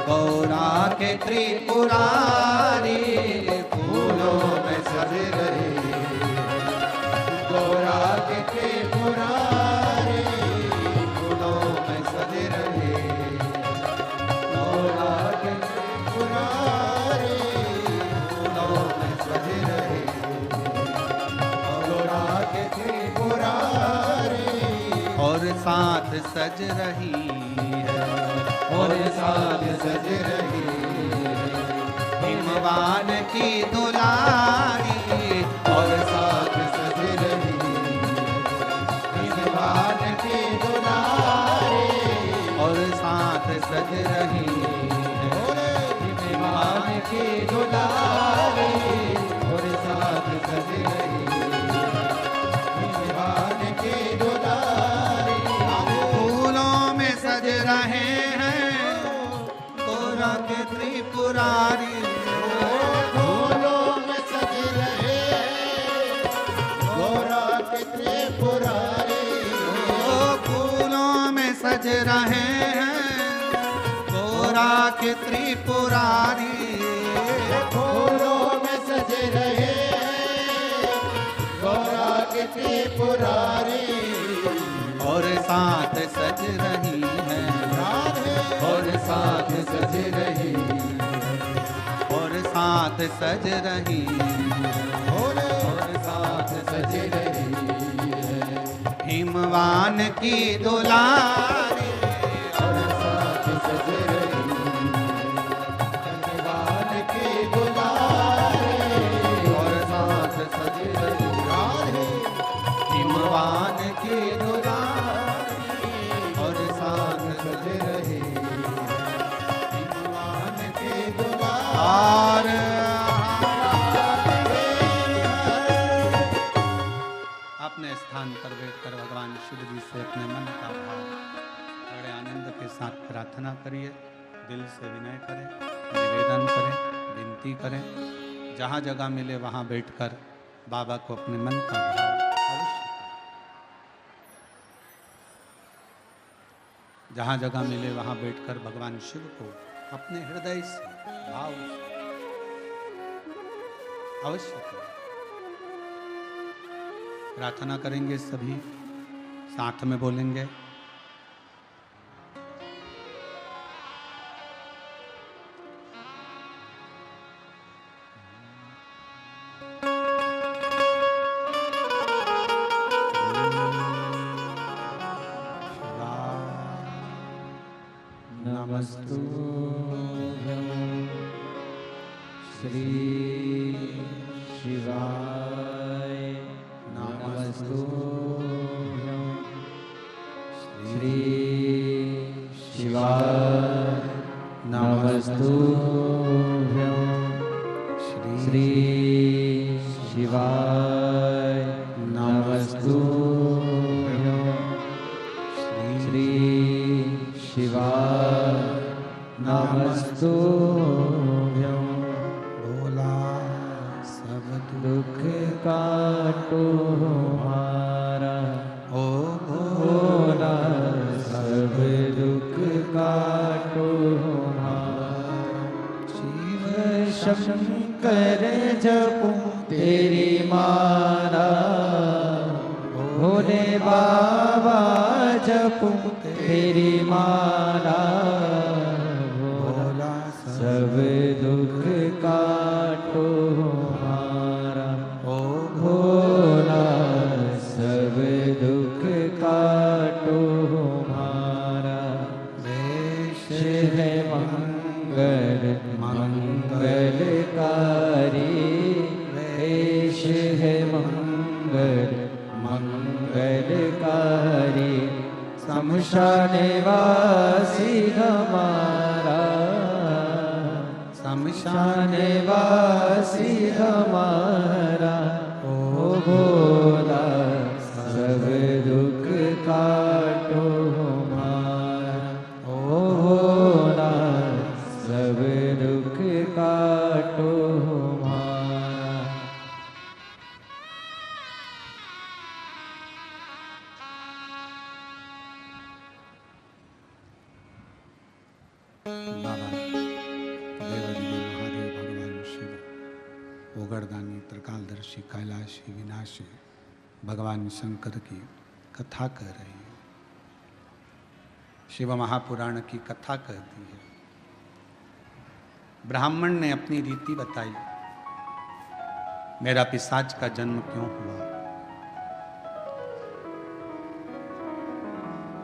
गौरा के त्रिपुरारी फूलों में सज रहे गौरा के त्रिपुरारी, फूलों में सज रहे गौरा के त्रिपुरारी, फूलों में सज रहे गौरा के त्रिपुरारी, और साथ सज रही है और साथ सज रही हिमवान की दुलारी, और साथ सज रही हिमवान की दुलारी, और साथ सज रही हिमवान की दुलारी, और साथ सज रही हिमवान की दुलारी, फूलों में सज रहे हैं गौरा के त्रिपुरारी, फूलों में सज रहे गौरा के त्रिपुरारी, फूलों में सज रहे हैं गौरा के त्रिपुरारी, फूलों में सज रहे गौरा के त्रिपुरारी, और साथ सज रही है और साथ सज रही और साथ सज रही और साथ सज रही हिमवान की दुलारी, और साथ सज रही हिमवान की दुलारी, और साथ सज रही हिमवान की दुलारी, और साथ सज रही हिमवान की दुलारी, और अपने स्थान पर बैठकर भगवान शिव जी से अपने मन का भाव बड़े आनंद के साथ प्रार्थना करिए, दिल से विनय करें, निवेदन करें, विनती करें। जहाँ जगह मिले वहाँ बैठकर बाबा को अपने मन का भाव अवश्य करें। जहाँ जगह मिले वहाँ बैठकर भगवान शिव को अपने हृदय से भाव से अवश्य करें। प्रार्थना करेंगे, सभी साथ में बोलेंगे। नमस्तुभ्यं श्री शिवाय, नमस्तुभ्यं श्री शिवाय, नमस्तुभ्यं श्री शिवाय, नमस्तुभ्यं श्री शिवाय, नमस्तुभ्यं। बोला सब दुख काटो हमारा, ओ भोला सब दुख काटो हमारा, शिव शंकर जपू तेरी माला, भोले बाबा जपू तेरी माला, बोला सब दुख काटो हमारा, ओ भोला सब दुख काटो हमारा, वेश है मंगल मंगलकारी, वेश है मंगल मंगलकारी, शमशान वासी हमारा, शमशान वासी हमारा, ओ भोला सब दुख काटो हमारा, ओ भोला सब दुख बाबा देवादिदेव महादेव भगवान शिव ओगरदानी त्रिकालदर्शी कैलाशी विनाशी भगवान शंकर की कथा कह रही है। शिव महापुराण की कथा कहती है। ब्राह्मण ने अपनी रीति बताई, मेरा पिशाच का जन्म क्यों हुआ।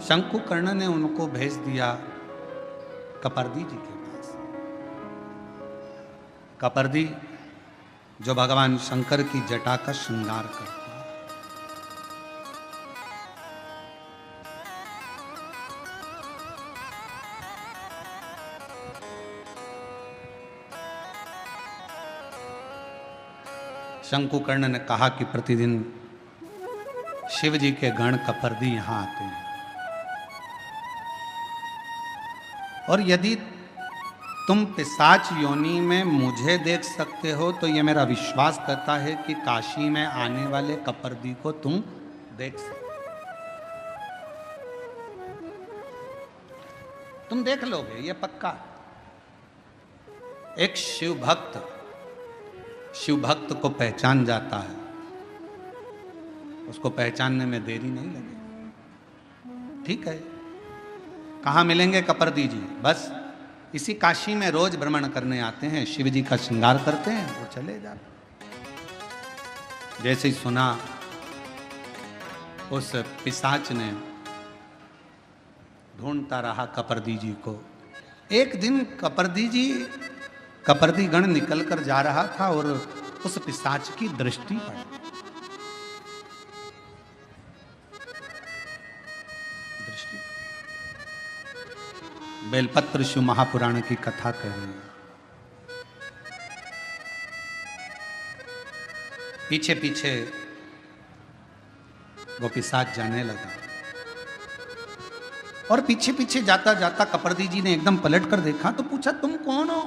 शंकुकर्ण ने उनको भेज दिया कपर्दी जी के पास। कपर्दी जो भगवान शंकर की जटा का श्रृंगार करता है। शंकुकर्ण ने कहा कि प्रतिदिन शिव जी के गण कपर्दी यहां आते हैं और यदि तुम पिशाच योनि में मुझे देख सकते हो तो यह मेरा विश्वास करता है कि काशी में आने वाले कपर्दी को तुम देख सकते हो। तुम देख लोगे, यह पक्का। एक शिव भक्त को पहचान जाता है, उसको पहचानने में देरी नहीं लगेगी। ठीक है, कहाँ मिलेंगे कपर्दी जी? बस इसी काशी में रोज भ्रमण करने आते हैं, शिव जी का श्रृंगार करते हैं, वो चले जाते। जैसे ही सुना, उस पिशाच ने ढूंढता रहा कपर्दी जी को। एक दिन कपर्दी गण निकल कर जा रहा था और उस पिशाच की दृष्टि पड़ी। बेलपत्र शिव महापुराण की कथा कह रही है। पीछे पीछे वो पिशाच जाने लगा और पीछे पीछे जाता जाता कपर्दी जी ने एकदम पलट कर देखा तो पूछा, तुम कौन हो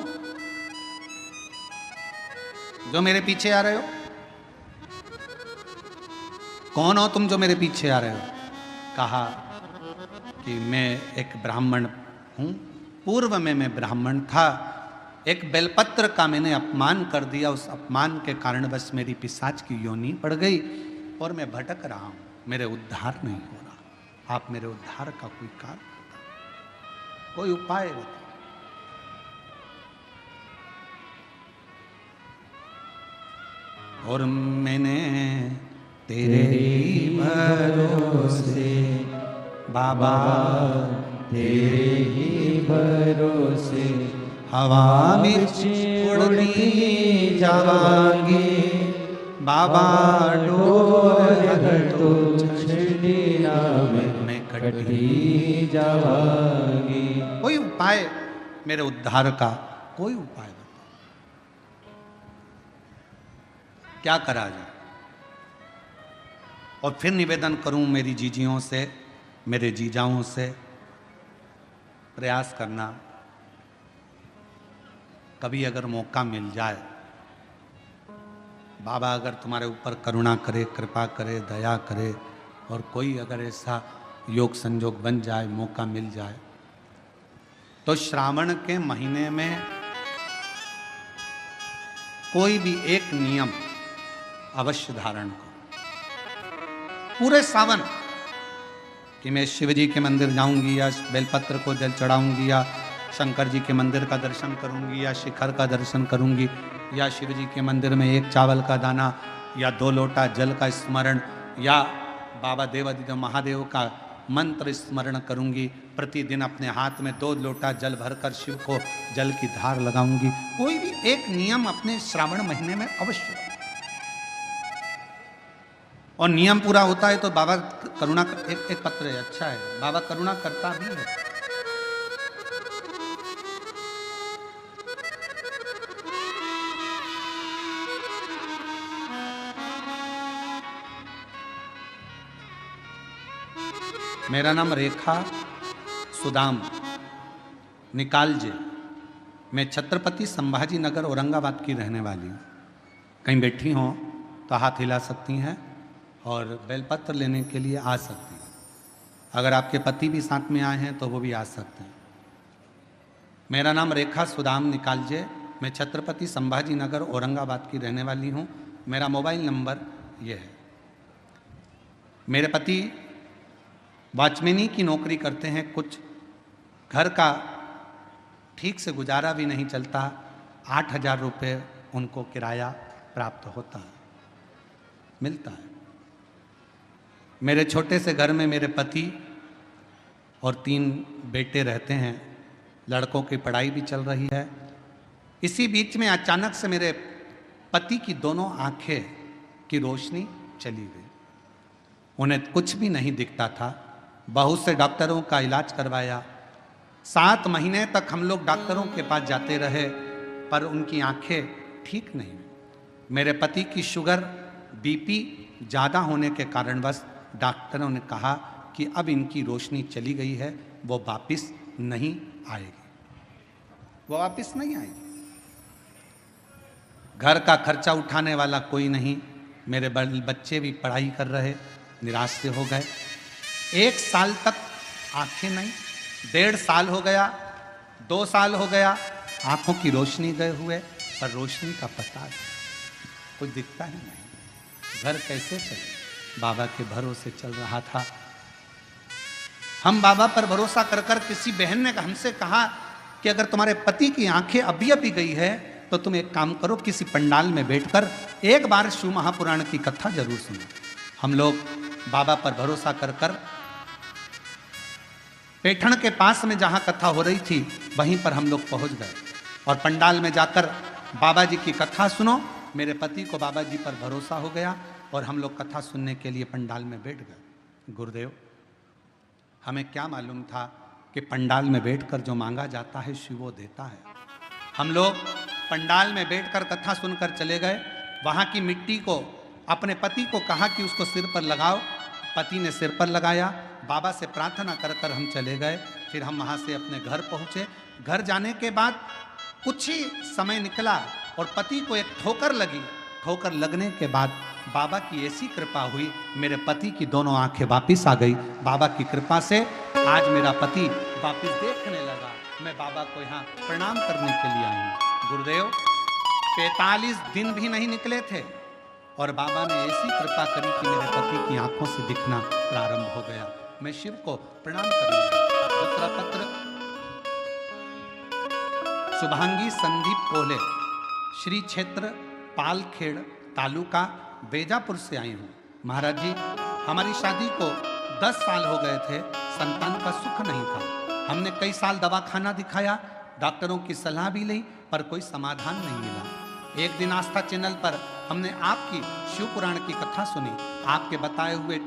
जो मेरे पीछे आ रहे हो? कौन हो तुम जो मेरे पीछे आ रहे हो? कहा कि मैं एक ब्राह्मण हूं। पूर्व में मैं ब्राह्मण था, एक बेलपत्र का मैंने अपमान कर दिया, उस अपमान के कारण बस मेरी पिशाच की योनि पड़ गई और मैं भटक रहा हूं, मेरे उद्धार नहीं हो रहा। आप मेरे उद्धार का कोई कार्य, कोई उपाय बताओ। और मैंने तेरे ही भरोसे बाबा, तेरे ही भरोसे हवा बिच उड़ती जावांगी बाबा, डोर अगर तो छड़ी ना मैं कटी जावांगी। कोई उपाय मेरे उद्धार का, कोई उपाय बताओ, क्या करा जाए। और फिर निवेदन करूं मेरी जीजियों से, मेरे जीजाओं से, प्रयास करना कभी अगर मौका मिल जाए, बाबा अगर तुम्हारे ऊपर करुणा करे, कृपा करे, दया करे और कोई अगर ऐसा योग संजोग बन जाए, मौका मिल जाए, तो श्रावण के महीने में कोई भी एक नियम अवश्य धारण करो। पूरे सावन कि मैं शिव जी के मंदिर जाऊंगी या बेलपत्र को जल चढ़ाऊंगी या शंकर जी के मंदिर का दर्शन करूंगी या शिखर का दर्शन करूंगी या शिव जी के मंदिर में एक चावल का दाना या 2 लोटा जल का स्मरण या बाबा देवादिदेव महादेव का मंत्र स्मरण करूंगी। प्रतिदिन अपने हाथ में 2 लोटा जल भरकर शिव को जल की धार लगाऊंगी। कोई भी एक नियम अपने श्रावण महीने में अवश्य, और नियम पूरा होता है तो बाबा करुणा, एक पत्र है, अच्छा है, बाबा करुणा करता भी है। मेरा नाम रेखा सुदाम निकालजे, मैं छत्रपति संभाजी नगर औरंगाबाद की रहने वाली हूँ। कहीं बैठी हो तो हाथ हिला सकती हैं और बेलपत्र लेने के लिए आ सकती हैं। अगर आपके पति भी साथ में आए हैं तो वो भी आ सकते हैं। मेरा नाम रेखा सुदाम निकालजे, मैं छत्रपति संभाजी नगर औरंगाबाद की रहने वाली हूँ। मेरा मोबाइल नंबर ये है। मेरे पति वॉचमैनी की नौकरी करते हैं, कुछ घर का ठीक से गुजारा भी नहीं चलता। 8,000 रुपये उनको किराया प्राप्त होता है, मिलता है। मेरे छोटे से घर में मेरे पति और 3 बेटे रहते हैं। लड़कों की पढ़ाई भी चल रही है। इसी बीच में अचानक से मेरे पति की दोनों आंखें की रोशनी चली गई। उन्हें कुछ भी नहीं दिखता था। बहुत से डॉक्टरों का इलाज करवाया। 7 महीने तक हम लोग डॉक्टरों के पास जाते रहे, पर उनकी आंखें ठीक नहीं हुई। मेरे पति की शुगर बीपी ज़्यादा होने के कारणवश डॉक्टरों ने कहा कि अब इनकी रोशनी चली गई है, वो वापस नहीं आएगी, वो वापस नहीं आएगी। घर का खर्चा उठाने वाला कोई नहीं। मेरे बच्चे भी पढ़ाई कर रहे, निराश से हो गए। 1 साल तक आंखें नहीं, 1.5 साल हो गया, 2 साल हो गया, आंखों की रोशनी गए हुए, पर रोशनी का पता नहीं, कुछ दिखता ही नहीं। घर कैसे चले? बाबा के भरोसे चल रहा था। हम बाबा पर भरोसा कर कर, किसी बहन ने हमसे कहा कि अगर तुम्हारे पति की आंखें अभी अभी गई है तो तुम एक काम करो, किसी पंडाल में बैठकर एक बार शिव महापुराण की कथा जरूर सुनो। हम लोग बाबा पर भरोसा कर कर पैठण के पास में जहां कथा हो रही थी वहीं पर हम लोग पहुंच गए और पंडाल में जाकर बाबा जी की कथा सुनो। मेरे पति को बाबा जी पर भरोसा हो गया और हम लोग कथा सुनने के लिए पंडाल में बैठ गए। गुरुदेव, हमें क्या मालूम था कि पंडाल में बैठकर जो मांगा जाता है शिव वो देता है। हम लोग पंडाल में बैठकर कथा सुनकर चले गए। वहाँ की मिट्टी को अपने पति को कहा कि उसको सिर पर लगाओ। पति ने सिर पर लगाया। बाबा से प्रार्थना कर कर हम चले गए। फिर हम वहाँ से अपने घर पहुँचे। घर जाने के बाद कुछ ही समय निकला और पति को एक ठोकर लगी। ठोकर लगने के बाद बाबा की ऐसी कृपा हुई, मेरे पति की दोनों आंखें वापिस आ गई। बाबा की कृपा से आज मेरा पति वापिस देखने लगा। मैं बाबा को यहाँ प्रणाम करने के लिए आई हूँ। गुरुदेव, 45 दिन भी नहीं निकले थे और बाबा ने ऐसी कृपा करी कि मेरे पति की आंखों से दिखना प्रारंभ हो गया। मैं शिव को प्रणाम करूंगा। दूसरा पत्र शुभांगी संदीप पोले, श्री क्षेत्र पालखेड़, तालुका बेजापुर से आई हूँ। महाराज जी, हमारी शादी को 10 साल हो गए थे, संतान का सुख नहीं था। हमने कई साल दवाखाना दिखाया, डॉक्टरों की सलाह भी ली, पर कोई समाधान नहीं मिला। एक दिन आस्था चैनल पर हमने आपकी शिव पुराण की कथा सुनी। आपके बताए हुए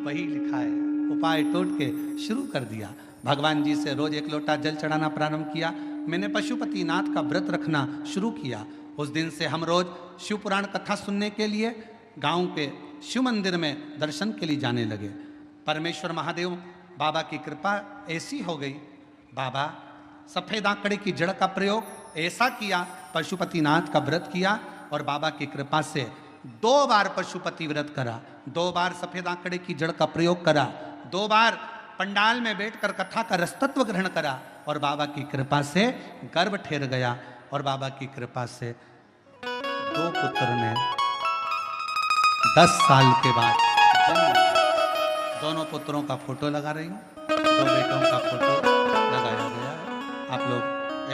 वही लिखा है, उपाय टोट के शुरू कर दिया। भगवान जी से रोज 1 लोटा जल चढ़ाना प्रारंभ किया। मैंने पशुपतिनाथ का व्रत रखना शुरू किया। उस दिन से हम रोज शिव पुराण कथा सुनने के लिए गांव के शिव मंदिर में दर्शन के लिए जाने लगे। परमेश्वर महादेव बाबा की कृपा ऐसी हो गई, बाबा सफेद आंकड़े की जड़ का प्रयोग ऐसा किया, पशुपतिनाथ का व्रत किया और बाबा की कृपा से 2 बार पशुपति व्रत करा, 2 बार सफेद आंकड़े की जड़ का प्रयोग करा, 2 बार पंडाल में बैठकर कथा का रसतत्व ग्रहण करा और बाबा की कृपा से गर्भ ठहर गया और बाबा की कृपा से 2 पुत्र ने 10 साल के बाद जन्म। दोनों पुत्रों का फोटो लगा रही हूँ, 2 बेटों का फोटो लगाया गया है। आप लोग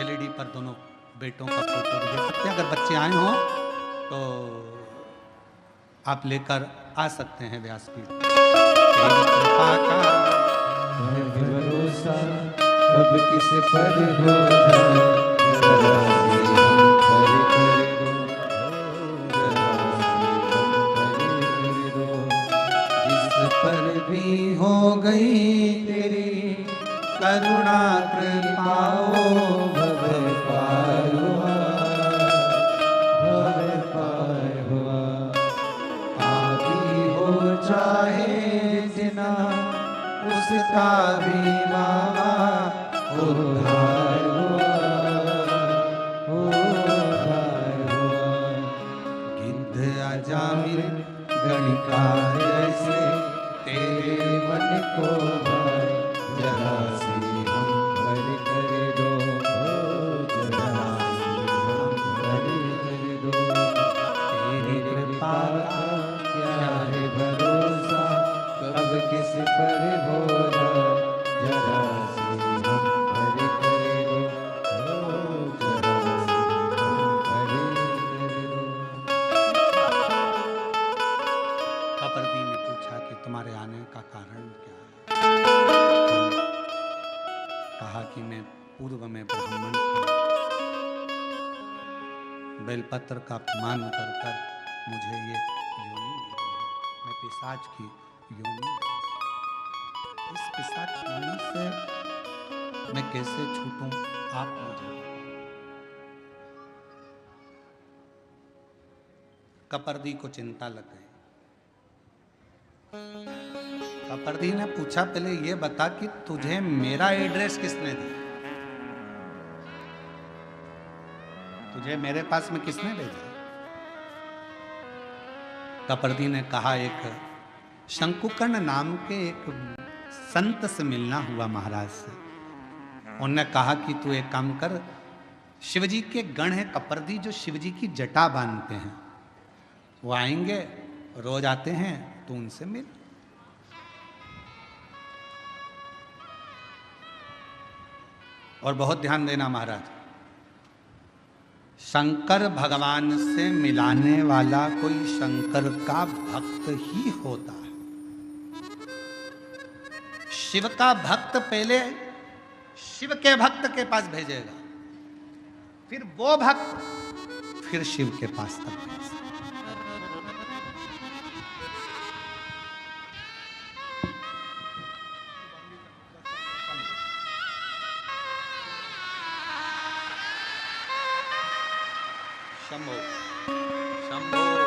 LED पर दोनों बेटों का फोटो भी देख सकते हैं। अगर बच्चे आए हों तो आप लेकर आ सकते हैं व्यासपीठ। कृपा का भरोसा कब किस पर हो जाए, जरा सी हम पर कर दो, जरा सी हम पर कर दो। जिस पर भी हो गई तेरी करुणा कृपा, भव पार हुआ, भव पार हुआ। आदि हो चाहे जिना उसका भी बाबा उद्धार हुआ, उद्धार हुआ। गिद्ध अजामिल गणिका जैसे तेरे मन को भाई, जरा सी हम पर कर दो, कहा कि मैं पूर्व में ब्राह्मण था, बेलपत्र का अपमान कर कर मुझे ये योनि मिली है, मैं पिशाच की योनि, इस पिशाच योनि से मैं कैसे छूटूं, आप मुझे कपर्दी को चिंता लग गई। कपर्दी ने पूछा, पहले ये बता कि तुझे मेरा एड्रेस किसने दिया, तुझे मेरे पास में किसने भेजा? कपर्दी ने कहा, एक शंकुकर्ण नाम के एक संत से मिलना हुआ महाराज से। उन्होंने कहा कि तू एक काम कर, शिवजी के गण है कपर्दी जो शिवजी की जटा बांधते हैं, वो आएंगे, रोज आते हैं, तो उनसे मिल। और बहुत ध्यान देना महाराज, शंकर भगवान से मिलाने वाला कोई शंकर का भक्त ही होता है। शिव का भक्त पहले शिव के भक्त के पास भेजेगा, फिर वो भक्त फिर शिव के पास तक भेजेगा। शंभो शंभो